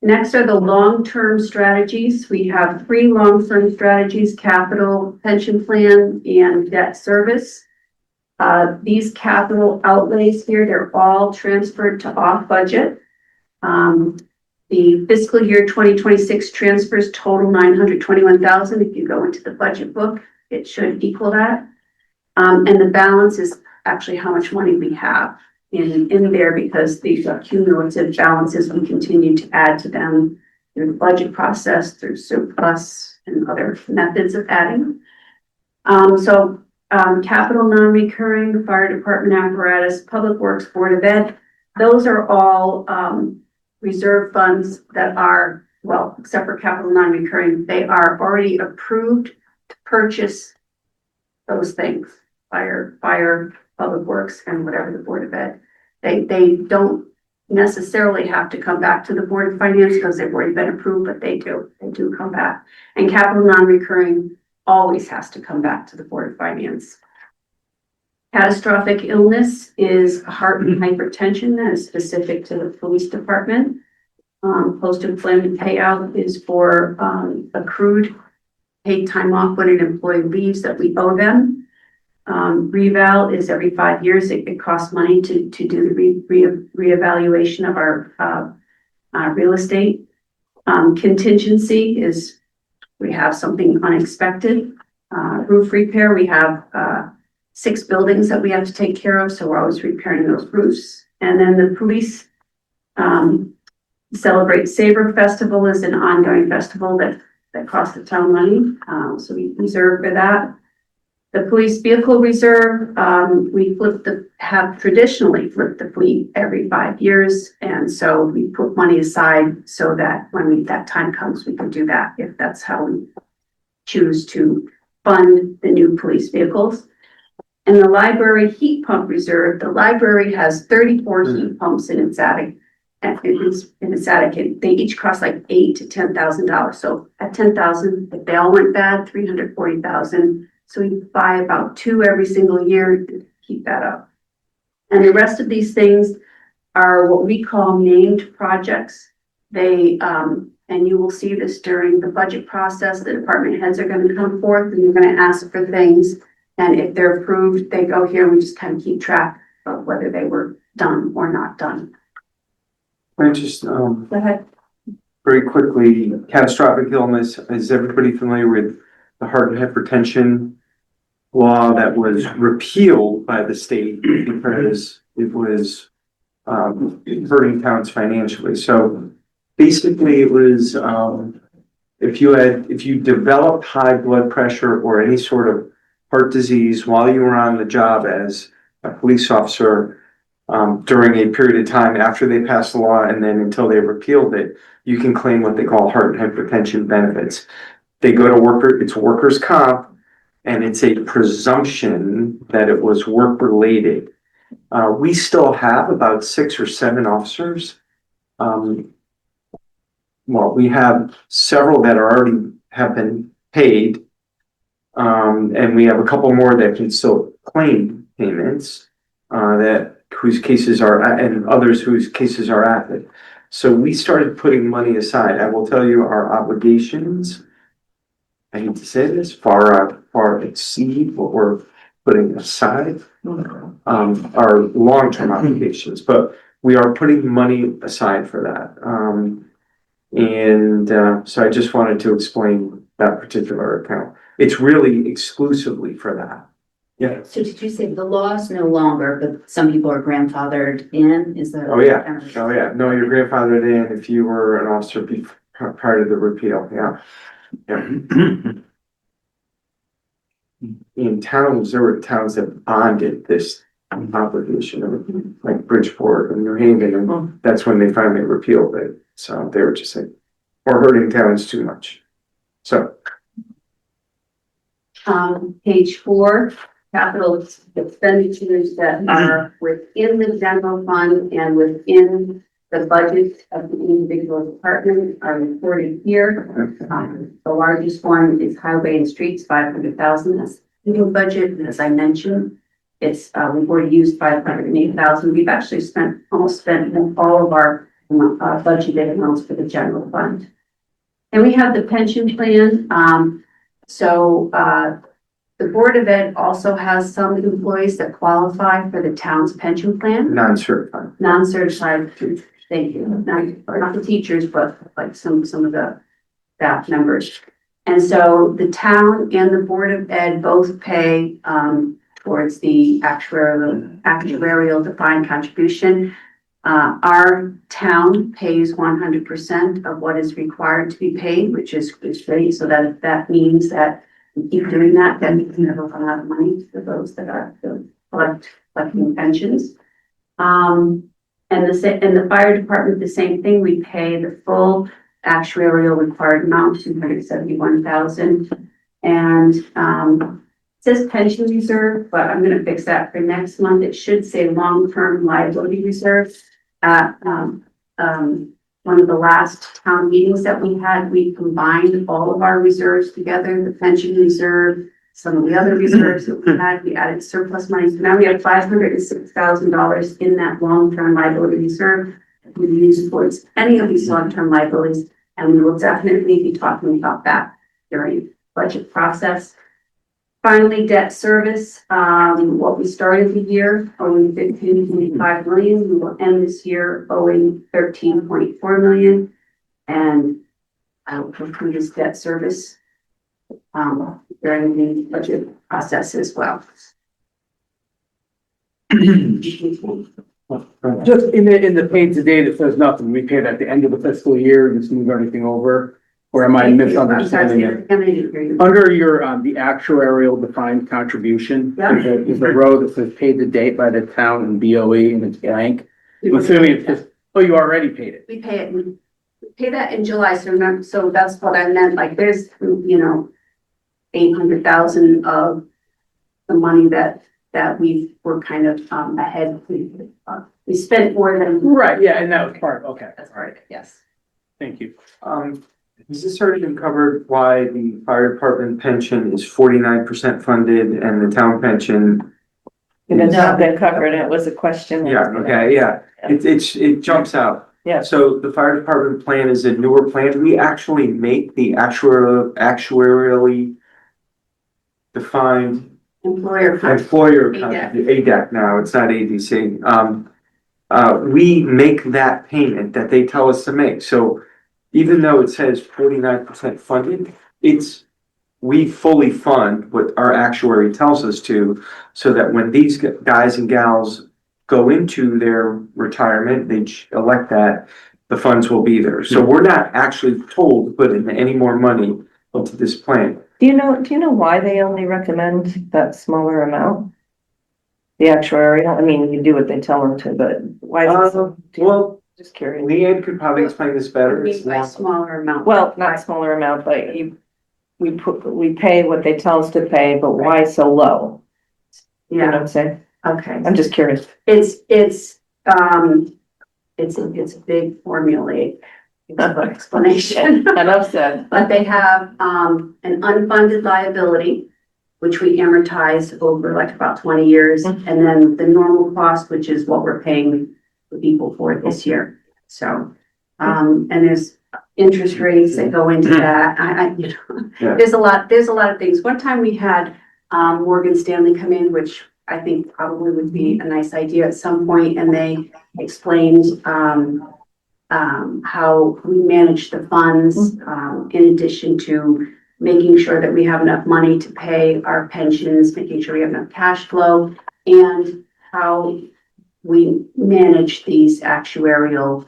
next are the long-term strategies. We have 3 long-term strategies: capital, pension plan, and debt service. These capital outlays here, they're all transferred to off budget. The fiscal year 2026 transfers total $921,000. If you go into the budget book, it should equal that. And the balance is actually how much money we have in there, because these are cumulative balances. We continue to add to them through the budget process, through surplus and other methods of adding. Capital non-recurring, fire department apparatus, public works, Board of Ed, those are all reserve funds that are, well, except for capital non-recurring, they are already approved to purchase those things, fire, public works, and whatever the Board of Ed. They don't necessarily have to come back to the Board of Finance because they've already been approved, but they do come back. And capital non-recurring always has to come back to the Board of Finance. Catastrophic illness is heart and hypertension that is specific to the police department. Post-employment payout is for accrued paid time off when an employee leaves that we owe them. Reval is every 5 years. It costs money to do the reevaluation of our real estate. Contingency is we have something unexpected. Roof repair, we have 6 buildings that we have to take care of, so we're always repairing those roofs. And then the police celebrate Saybrook Festival is an ongoing festival that costs the town money, so we reserve for that. The police vehicle reserve, we have traditionally flipped the fleet every 5 years, and so we put money aside so that when that time comes, we can do that if that's how we choose to fund the new police vehicles. And the library heat pump reserve, the library has 34 heat pumps in its attic. They each cost like $8,000 to $10,000. So at $10,000, if they all went bad, $340,000. So we buy about 2 every single year to keep that up. And the rest of these things are what we call named projects. They, and you will see this during the budget process, the department heads are going to come forth and you're going to ask for things. And if they're approved, they go here. We just kind of keep track of whether they were done or not done. I just, Go ahead. very quickly, catastrophic illness, is everybody familiar with the heart and hypertension law that was repealed by the state because it was hurting towns financially? So basically it was, if you developed high blood pressure or any sort of heart disease while you were on the job as a police officer, during a period of time after they passed the law and then until they repealed it, you can claim what they call heart and hypertension benefits. They go to it's workers' comp, and it's a presumption that it was work related. We still have about 6 or 7 officers. Well, we have several that have been paid, and we have a couple more that can still claim payments, whose cases are, and others whose cases are active. So we started putting money aside. I will tell you our obligations, I hate to say this, far exceed what we're putting aside, our long-term obligations. But we are putting money aside for that. So I just wanted to explain that particular account. It's really exclusively for that. Yeah. So did you say the law is no longer, but some people are grandfathered in? Is that? Oh, yeah. Oh, yeah. No, your grandfathered in if you were an officer prior to the repeal. Yeah. Yeah. In towns, there were towns that bonded this obligation, like Bridgeport and New Haven, and that's when they finally repealed it. So they were just like, we're hurting towns too much. So. Page 4, capital expenditures that are within the general fund and within the budget of the individual department are reported here. The largest one is highway and streets, 500,000. That's the budget. And as I mentioned, it's, we've already used 508,000. We've actually almost spent all of our budgeted amounts for the general fund. And we have the pension plan. The Board of Ed also has some employees that qualify for the town's pension plan. Non-certified. Non-certified, thank you, not the teachers, but like some of the staff members. And so the town and the Board of Ed both pay towards the actuarial defined contribution. Our town pays 100% of what is required to be paid, which is great. So that means that we keep doing that, then we can never run out of money for those that are collecting pensions. And the fire department, the same thing. We pay the full actuarial required amount, 271,000. And it says pension reserve, but I'm going to fix that for next month. It should say long-term liability reserve. At one of the last town meetings that we had, we combined all of our reserves together, the pension reserve, some of the other reserves that we had, we added surplus money. So now we have $506,000 in that long-term liability reserve. We use towards any of these long-term liabilities, and we will definitely be talking about that during budget process. Finally, debt service, what we started the year owing 15.5 million, we will end this year owing 13.4 million. And I will conclude this debt service during the budget process as well. Just in the paid to date, it says nothing. We paid at the end of the fiscal year and just move everything over. Or am I misunderstanding it? Under your, the actuarial defined contribution, is a row that says paid to date by the town and BOE and it's blank. I'm assuming it's just, oh, you already paid it. We pay it, we pay that in July, so remember, so that's what I meant, like there's, 800,000 of the money that we were kind of ahead. We spent more than. Right, yeah, and that was part, okay. That's right, yes. Thank you. Has this already been covered why the fire department pension is 49% funded and the town pension? It has not been covered. It was a question. Yeah, okay, yeah. It jumps out. Yeah. So the fire department plan is a newer plan. We actually make the actuarially defined Employer. ADAC now, it's not ADC. We make that payment that they tell us to make. So even though it says 49% funded, we fully fund what our actuary tells us to, so that when these guys and gals go into their retirement, they elect that, the funds will be there. So we're not actually told to put in any more money into this plan. Do you know why they only recommend that smaller amount? The actuarial, I mean, you do what they tell them to, but why is it? Well, Just curious. Leanne could probably explain this better. It's a smaller amount. Well, not smaller amount, but we pay what they tell us to pay, but why so low? You know what I'm saying? Okay. I'm just curious. It's a big formulaic explanation. Enough said. But they have an unfunded liability, which we amortize over like about 20 years, and then the normal cost, which is what we're paying the people for this year. So, and there's interest rates that go into that. Yeah. There's a lot of things. One time we had Morgan Stanley come in, which I think probably would be a nice idea at some point, and they explained, how we manage the funds, in addition to making sure that we have enough money to pay our pensions, making sure we have enough cash flow, and how we manage these actuarial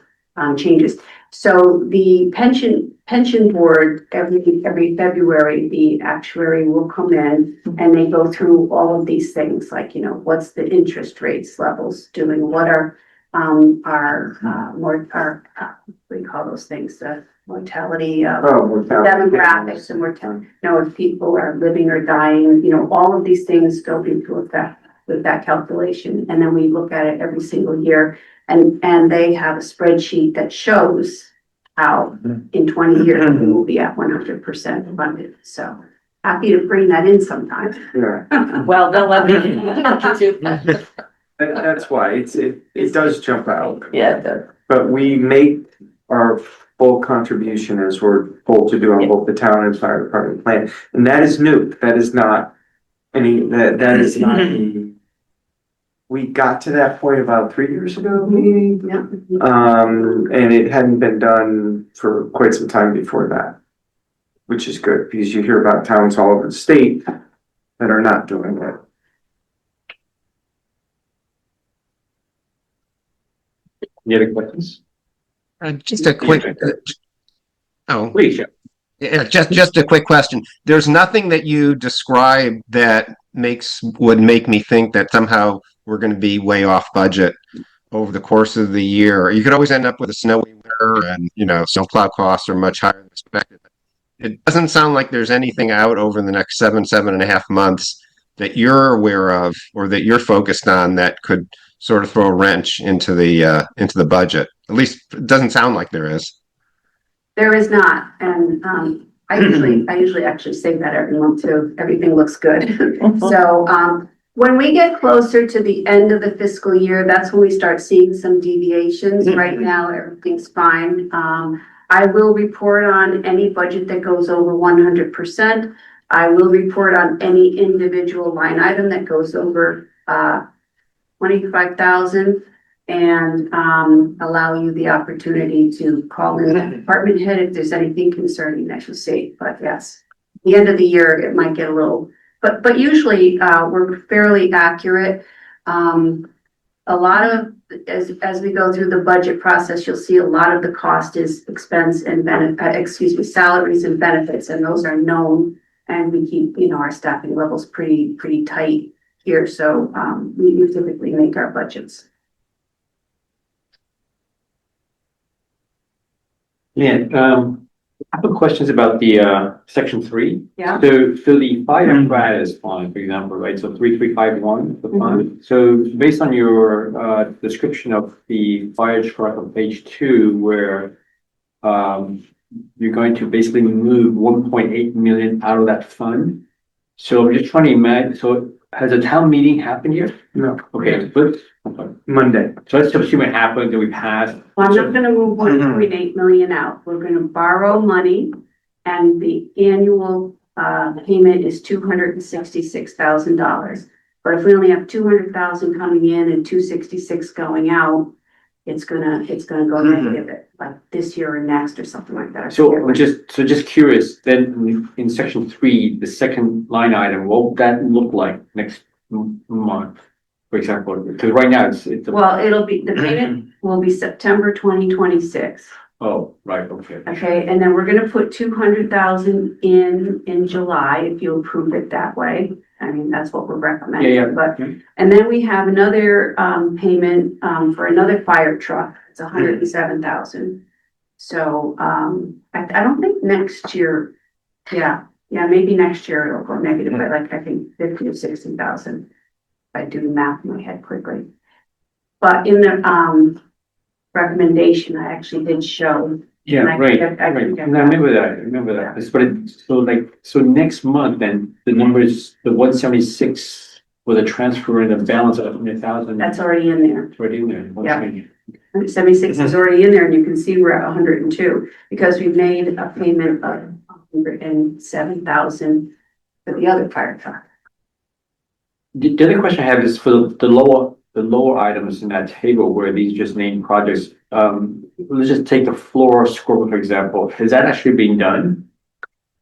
changes. So the pension board, every February, the actuary will come in and they go through all of these things, like, you know, what's the interest rates levels doing? What are what do you call those things? The mortality, demographics and mortality, you know, if people are living or dying, you know, all of these things go into effect with that calculation. And then we look at it every single year, and they have a spreadsheet that shows how in 20 years we will be at 100% funded. So happy to bring that in sometime. Yeah, Well, they'll let me. that's why it does jump out. Yeah, it does. But we make our full contribution as we're told to do on both the town and fire department plan. And that is new. That is not that is not we got to that point about 3 years ago, maybe. Yeah. And it hadn't been done for quite some time before that, which is good because you hear about towns all over the state that are not doing it. Any other questions? Just a quick, oh, Please, yeah. yeah, just a quick question. There's nothing that you describe that would make me think that somehow we're going to be way off budget over the course of the year. You could always end up with a snowy winter and, you know, snowplow costs are much higher than expected. It doesn't sound like there's anything out over the next 7.5 months that you're aware of or that you're focused on that could sort of throw a wrench into the budget. At least it doesn't sound like there is. There is not, and I usually actually say that every month too. Everything looks good. So when we get closer to the end of the fiscal year, that's when we start seeing some deviations. Right now, everything's fine. I will report on any budget that goes over 100%. I will report on any individual line item that goes over 25,000. And allow you the opportunity to call in the department head if there's anything concerning that you see. But yes, the end of the year, it might get a little, but usually we're fairly accurate. A lot of, as we go through the budget process, you'll see a lot of the cost is expense and salaries and benefits, and those are known. And we keep, you know, our staffing levels pretty tight here. So we typically make our budgets. Yeah, I have questions about the section 3. Yeah. So the fire apparatus fund, for example, right? So 3351, the fund. So based on your description of the fire truck on page 2, where you're going to basically move 1.8 million out of that fund. So I'm just trying to imagine. So has a town meeting happened yet? No. Okay, but Monday. so let's assume it happened that we passed. Well, I'm not gonna move 1.8 million out. We're gonna borrow money, and the annual payment is $266,000. But if we only have 200,000 coming in and 266 going out, it's gonna go negative like this year or next or something like that. So I'm just curious, then in section 3, the second line item, what would that look like next month? For example, because right now it's Well, the payment will be September 2026. oh, right, okay. Okay, and then we're gonna put 200,000 in July, if you approve it that way. I mean, that's what we're recommending. Yeah. But, and then we have another payment for another fire truck. It's 107,000. So I don't think next year, yeah, maybe next year it'll go negative by like I think 50 or 60,000. If I do the math in my head quickly. But in the recommendation, I actually did show. Yeah, And I right, can get- I can right. get And I remember that. So next month, then the numbers, the 176 with a transfer and a balance of 100,000. That's already in there. It's already in there. Yeah. 76 is already in there, and you can see we're at 102 because we've made a payment of 107,000 for the other fire truck. The other question I have is for the lower items in that table where these just named projects, let's just take the floor scrubber, for example. Is that actually being done?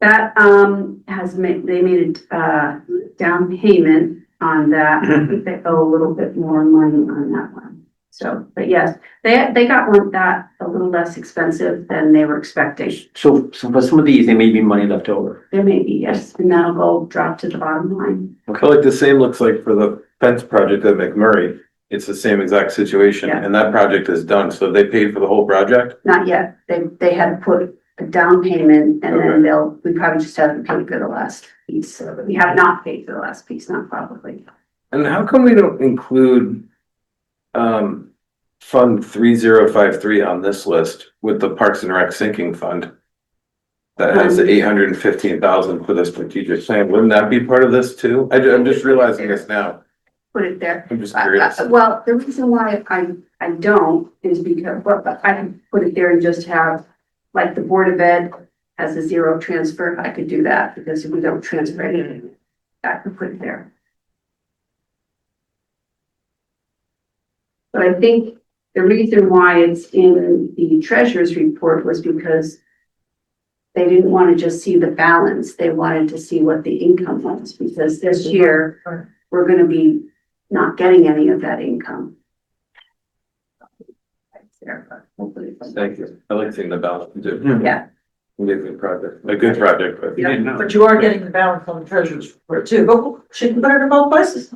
That, they made a, down payment on that. I think they owe a little bit more money on that one. So, but yes, they got one that a little less expensive than they were expecting. So for some of these, there may be money left over. There may be, yes, and that'll go drop to the bottom line. I feel like the same looks like for the fence project at McMurray. It's the same exact situation Yeah. and that project is done. So they paid for the whole project? Not yet. They had to put a down payment and then we probably just haven't paid for the last piece. So we have not paid for the last piece, not probably. And how come we don't include Fund 3053 on this list with the Parks and Rec sinking fund? That has the 815,000 for the strategic plan. Wouldn't that be part of this too? I'm just realizing this now. Put it there. I'm just curious. Well, the reason why I don't is because, well, I can put it there and just have, like the Board of Ed has a zero transfer. I could do that because if we don't transfer anything, I could put it there. But I think the reason why it's in the treasurer's report was because they didn't want to just see the balance. They wanted to see what the income was, because this year we're going to be not getting any of that income. Thank you. I like seeing the balance too. Yeah. A good project, but. Yeah, but you are getting the balance on the treasurer's report too, but she can put it in both places.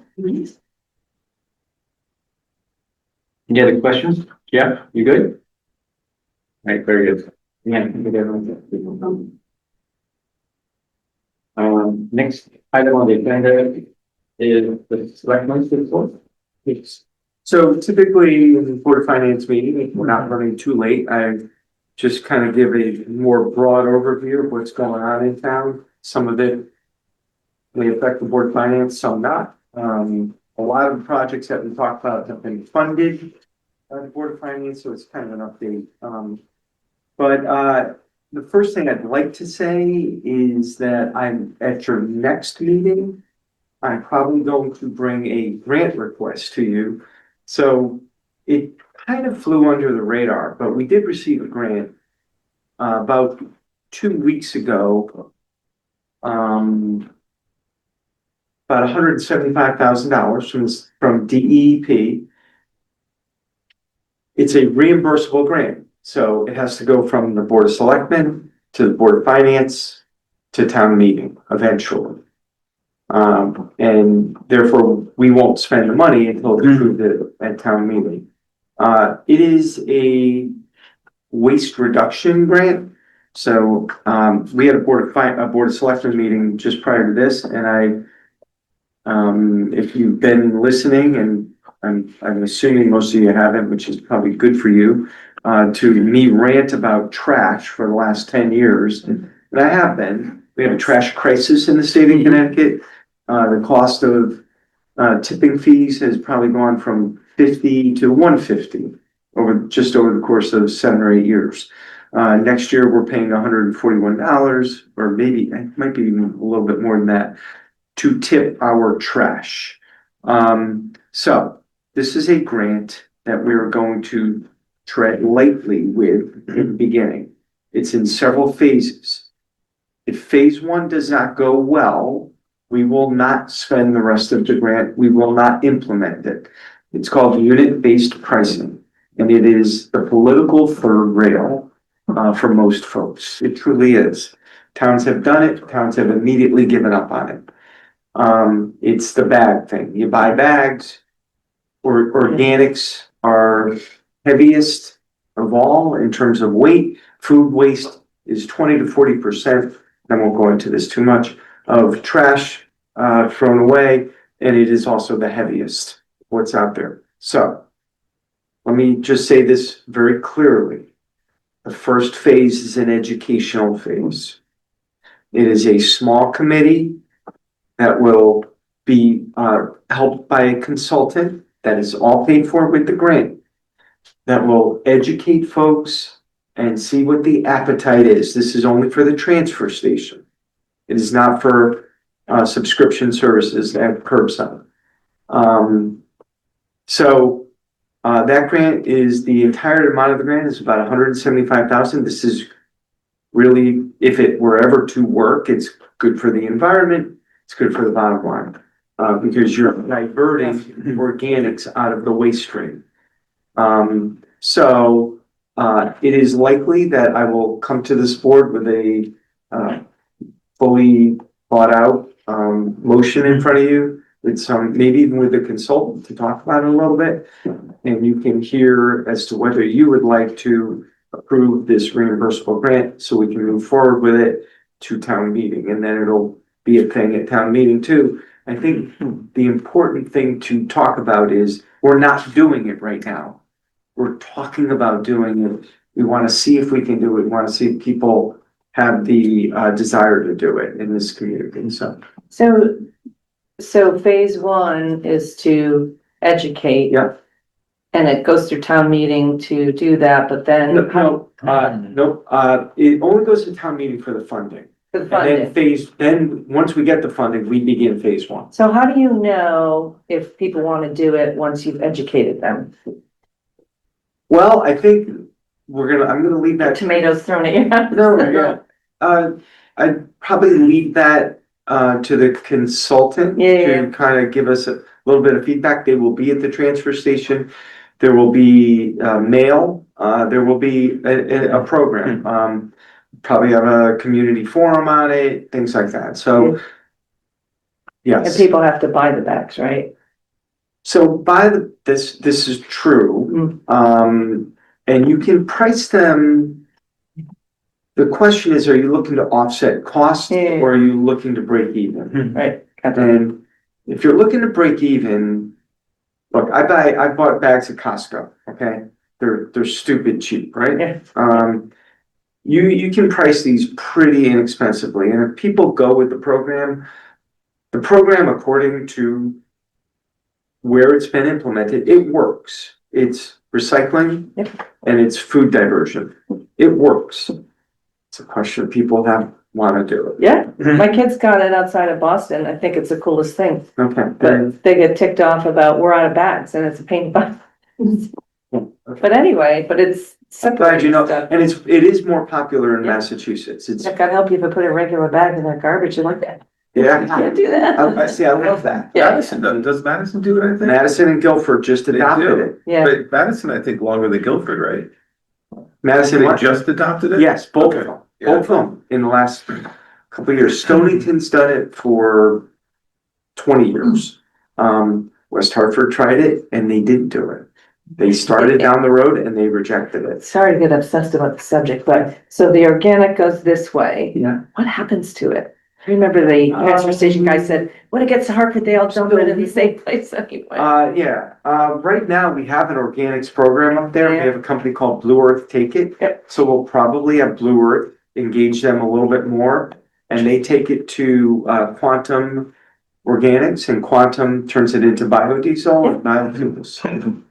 Any other questions? Yeah, you good? All right, very good. Yeah. Next item on the agenda is the selectmen's report. Yes. So typically in the Board of Finance meeting, if we're not running too late, I just kind of give a more broad overview of what's going on in town. Some of it may affect the Board of Finance, some not. A lot of the projects that we talked about have been funded by the Board of Finance, so it's kind of an update. But the first thing I'd like to say is that I'm at your next meeting, I'm probably going to bring a grant request to you. So it kind of flew under the radar, but we did receive a grant about 2 weeks ago. About $175,000 from DEP. It's a reimbursable grant, so it has to go from the Board of Selectmen to the Board of Finance to town meeting eventually. And therefore, we won't spend the money until it's approved at town meeting. It is a waste reduction grant. So we had a Board of Selectmen meeting just prior to this, and if you've been listening, and I'm assuming most of you haven't, which is probably good for you, to me rant about trash for the last 10 years, and I have been. We have a trash crisis in the state of Connecticut. The cost of tipping fees has probably gone from 50 to 150 over the course of 7 or 8 years. Next year, we're paying $141, or maybe it might be even a little bit more than that, to tip our trash. So this is a grant that we're going to tread lightly with in the beginning. It's in several phases. If phase 1 does not go well, we will not spend the rest of the grant. We will not implement it. It's called unit-based pricing, and it is the political third rail for most folks. It truly is. Towns have done it. Towns have immediately given up on it. It's the bag thing. You buy bags, or organics are heaviest of all in terms of weight. Food waste is 20 to 40%. I won't go into this too much, of trash thrown away, and it is also the heaviest what's out there. So let me just say this very clearly. The first phase is an educational phase. It is a small committee that will be helped by a consultant that is all paid for with the grant, that will educate folks and see what the appetite is. This is only for the transfer station. It is not for subscription services at curbside. So, that grant is, the entire amount of the grant is about $175,000. This is really, if it were ever to work, it's good for the environment, it's good for the bottom line. Because you're diverting organics out of the waste stream. So, it is likely that I will come to this board with a, fully thought out, motion in front of you. With some, maybe even with a consultant to talk about it a little bit. And you can hear as to whether you would like to approve this reimbursable grant so we can move forward with it to town meeting, and then it'll be a thing at town meeting too. I think the important thing to talk about is we're not doing it right now. We're talking about doing it. We want to see if we can do it. We want to see if people have the desire to do it in this community. So phase one is to educate. Yeah. And it goes through town meeting to do that, but then. Nope, it only goes to town meeting for the funding. For the And then funding. then once we get the funding, we begin phase one. So how do you know if people want to do it once you've educated them? Well, I think I'm gonna leave that. Tomatoes thrown at you. No, I'd probably leave that, to the consultant. Yeah. To kind of give us a little bit of feedback. They will be at the transfer station. There will be, mail, there will be a program, probably have a community forum on it, things like that, so. And Yes, people have to buy the bags, right? so this is true, and you can price them. The question is, are you looking to offset costs Yeah. or are you looking to break even? Right. And if you're looking to break even, look, I bought bags at Costco, okay? They're stupid cheap, right? Yeah. You can price these pretty inexpensively, and if people go with the program according to where it's been implemented, it works. It's recycling. Yep. And it's food diversion. It works. It's a question of people want to do it. Yeah, my kids got it outside of Boston. I think it's the coolest thing. Okay. But they get ticked off about we're out of bags and it's a pain in the butt. But anyway, but it's. I'm glad you know, stuff. and it is more popular in Yeah. Massachusetts. It's, I've got to help you if I put a regular bag in that garbage. You like that? yeah. You can't do that. I see, I love that. Yeah. Madison does Madison do it, I think? Madison and Guilford just They adopted do. it. Yeah. But Madison, I think, longer than Guilford, right? Madison, They what? just adopted it? Yes, both of Okay. them, Yeah. both of them in the last couple of years. Stonington's done it for 20 years. West Hartford tried it and they didn't do it. They started down the road and they rejected it. Sorry to get obsessed about the subject, but so the organic goes this way. Yeah. What happens to it? I remember the transfer station guy said, when it gets to Hartford, they all dump it in the same place anyway. Right now we have an organics program up there. We Yeah. have a company called Blue Earth Take It. Yep. So we'll probably have Blue Earth engage them a little bit more. And they take it to Quantum Organics, and Quantum turns it into biodiesel and biofuels.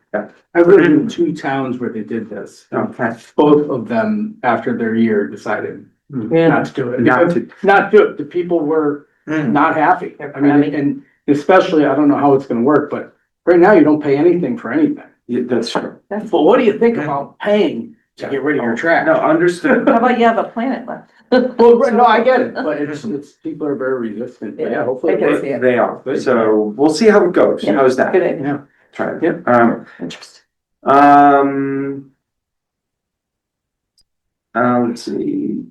I lived in 2 towns where they did this. Okay. Both of them, after their year, decided Yeah. not to do it. Not Because not do it, the people were not happy. I mean, crabby. and especially, I don't know how it's gonna work, but right now you don't pay anything for anything. Yeah, that's true. That's, But what do you think about paying to get rid of your trash? No, understood. how about you have a planet left? Well, right, no, I get it, but it's, people are very resistant, but yeah, hopefully. I it can works. see it. They are. So we'll see how it goes. Yeah. How's that? Good idea. Yeah. Try it. Yep. Interesting. Let's see.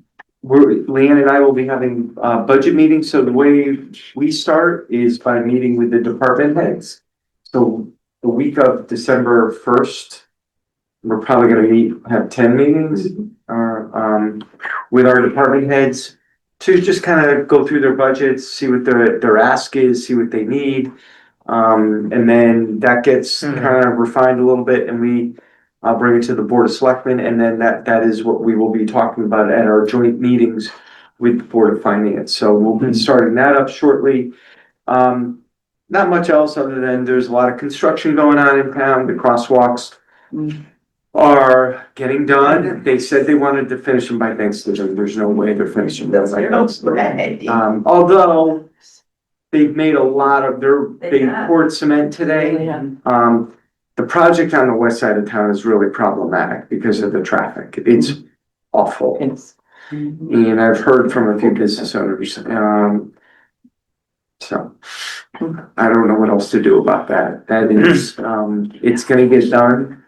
Leanne and I will be having budget meetings. So the way we start is by meeting with the department heads. So the week of December 1st, we're probably gonna have 10 meetings with our department heads to just kind of go through their budgets, see what their ask is, see what they need. And then that gets kind of refined a little bit, and I'll bring it to the Board of Selectmen, and then that is what we will be talking about at our joint meetings with the Board of Finance. So we'll be starting that up shortly. Not much else other than there's a lot of construction going on in town. The crosswalks are getting done. They said they wanted to finish them by Thanksgiving. There's no way they're finishing them by Thanksgiving. Although they've made a lot of, they have. poured cement today. The project on the west side of town is really problematic because of the traffic. It's awful. And I've heard from a few business owners, so I don't know what else to do about that. That is, it's gonna get done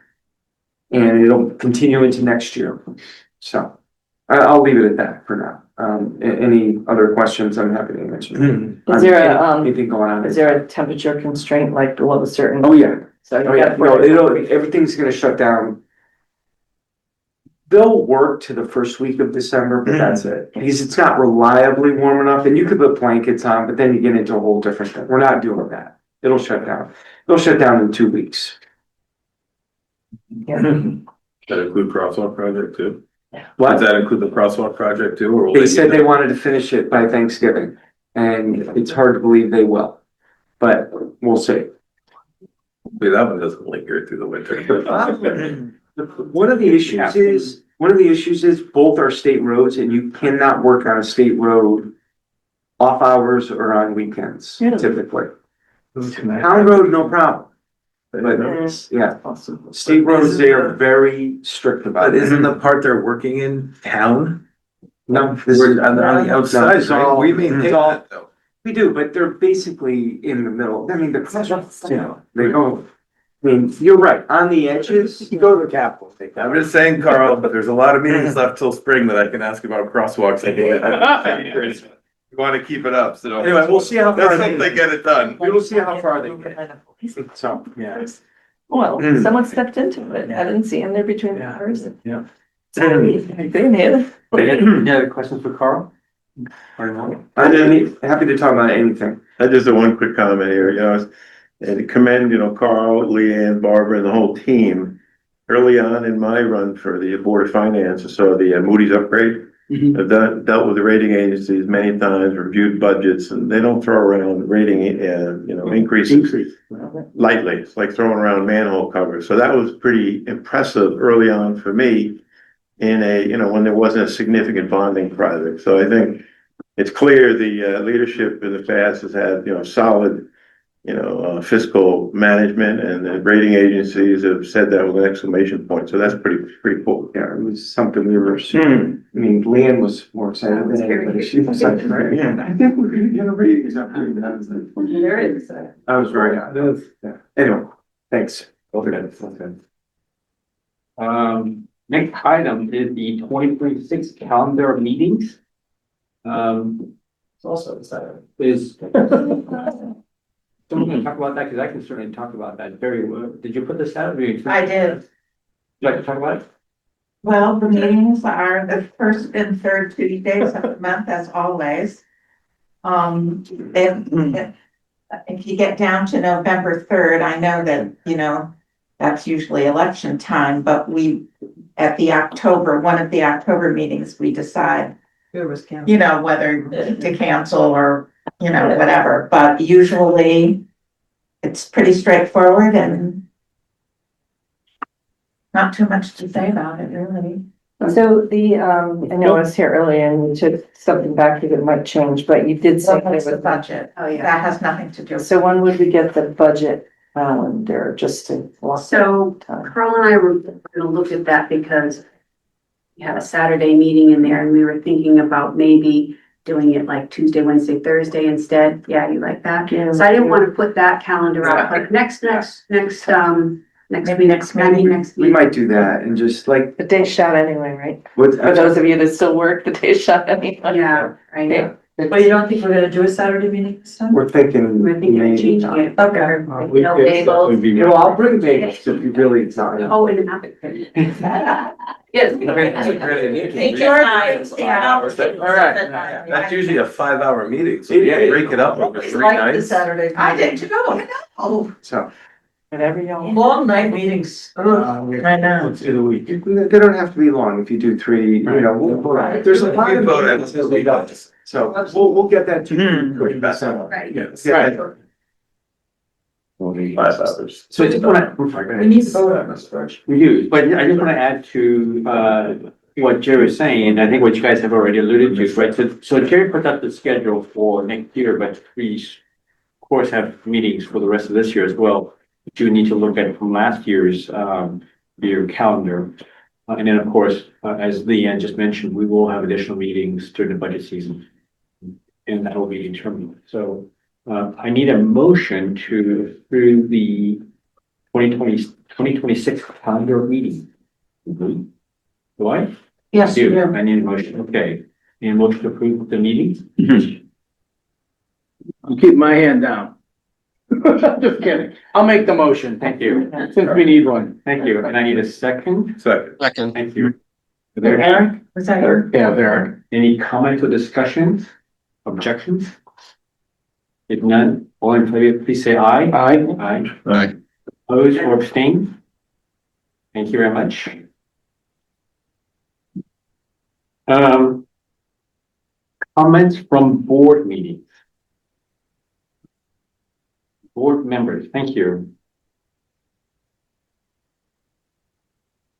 and it'll continue into next year. So I'll leave it at that for now. Any other questions? I'm happy to answer. Is there a, Anything going on? is there a temperature constraint like below a certain? Oh, yeah. So Oh, you yeah. got. No, everything's gonna shut down. They'll work to the first week of December, but that's it. Because it's not reliably warm enough and you could put blankets on, but then you get into a whole different thing. We're not doing that. It'll shut down. It'll shut down in 2 weeks. That include crosswalk project too? What? Does that include the crosswalk project too, or will They do said they that? wanted to finish it by Thanksgiving and it's hard to believe they will. But we'll see. Hopefully that one doesn't linger through the winter. One of the issues is both are state roads and you cannot work on a state road off hours or on weekends typically. Town road, no problem. But yeah, state roads, they are very strict about But it. isn't the part they're working in town? No, this is, We're on the outside, it's right? all- We maintain it's all- that though. we do, but they're basically in the middle. I mean, they go, I mean, you're right, on the edges. You go to the Capitol. I'm just saying, Carl, there's a lot of meetings left till spring that I can ask about crosswalks. We want to keep it up, so. Anyway, we'll see how far Let's hope they get it done. We'll see how far they get. So, Yeah. Well, Mm. someone stepped into it. I didn't see him there between the cars. Yeah. Sorry, I didn't hear. Any other questions for Carl? Or no? I'm happy to talk about anything. I just have one quick comment here, and commend, Carl, Leanne, Barbara, and the whole team. Early on in my run for the Board of Finance, I saw the Moody's upgrade. Mhm. I've dealt with the rating agencies many times, reviewed budgets, and they don't throw around rating, increases lightly. It's like throwing around manhole covers. So that was pretty impressive early on for me in when there wasn't a significant bonding project. So I think it's clear the leadership in the past has had, solid, fiscal management, and the rating agencies have said that with an exclamation point. So that's pretty cool. Yeah, it was something we were, I mean, Leanne was more excited than anybody. She was like, I think we're gonna get a raise up here. There is. I was very happy. Yeah. Anyway, thanks. Next item is the 2026 calendar of meetings. It's also exciting. Is someone gonna talk about that? Because I can certainly talk about that very well. Did you put this out? Or you- I did. Would you like to talk about it? Well, the meetings are the first and third Tuesdays of the month, as always. If you get down to November 3rd, I know that, that's usually election time, but at one of the October meetings, we decide, whether to cancel or, whatever, but usually it's pretty straightforward and not too much to say about it, really. So I know I was here earlier and you took something back that might change, but you did say. What's the budget? Oh, yeah. That has nothing to do. So when would we get the budget calendar, just to? So time? Carl and I were gonna look at that because we had a Saturday meeting in there and we were thinking about maybe doing it like Tuesday, Wednesday, Thursday instead. Yeah, you like that? Yeah. So I didn't want to put that calendar out, like next Maybe next meeting. We might do that and just like, The day shot anyway, right? what, For those of you that still work, the day shot anyway. Yeah, right. Yeah. But you don't think we're gonna do a Saturday meeting this time? we're thinking. We're thinking of maybe changing not. it. Okay. No labels. Well, I'll bring bagels if you really desire. Oh, and yes. Take your time. All right. That's usually a 5-hour meeting, so Yeah. you break it up over 3 Like the nights. Saturday. I did too. Oh, So, Whatever y'all. Long night meetings. Ugh, I know. Let's do the week. they don't have to be long if you do 3, there's a lot You of vote at meetings the that we don't. So we'll get that to you. quick. Right. Yes. Right. 5 hours. So I just wanna, We need to vote on this first. we do, but I just wanna add to, what Jerry was saying, and I think what you guys have already alluded to, right? So Jerry put up the schedule for next year, but we course, have meetings for the rest of this year as well. But you need to look at from last year's, year calendar. And then, of course, as Leanne just mentioned, we will have additional meetings during the budget season. And that will be determined. So, I need a motion to approve the 2026 calendar meeting. Do I? Yes, you do. I need a motion, okay. Need a motion to approve the meeting? I'm keeping my hand down. Just kidding. I'll make the motion. Thank you, Since we need one. thank you, and I need a second. Second. Second. Thank you. Eric, was that your? Yeah, there. Any comments or discussions, objections? If none, all in favor, please say aye. Aye. Aye. Aye. Opposed or abstained? Thank you very much. Comments from board meetings. Board members, thank you.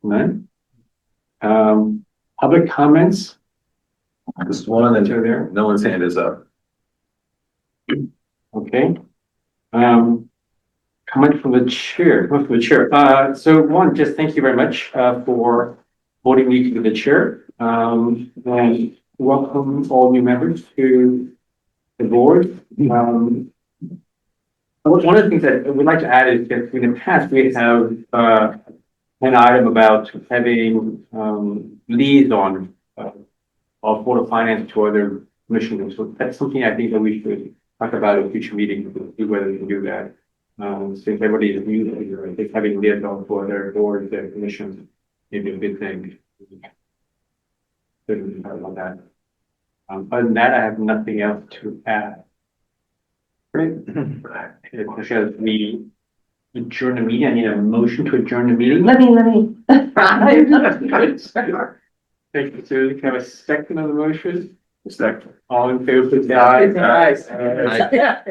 None? Public comments? Just one and Are there? no one's hand is up. Okay. Comment from the chair, so one, just thank you very much, for voting me to be the chair. And welcome all new members to the board. One of the things that we'd like to add is that in the past, we have, an item about having, liaison, of Board of Finance to other commissioners. So that's something I think that we should talk about in a future meeting, to see whether we can do that. Since everybody is new here, I think having liaison for their boards, their commissions, may be a good thing. Couldn't talk about that. Other than that, I have nothing else to add. Great. As we adjourn the meeting, I need a motion to adjourn the meeting. Let me. Thank you, Susan. Can I have a second on the motion? Second. All in favor, please say aye. Aye. Aye. Yeah.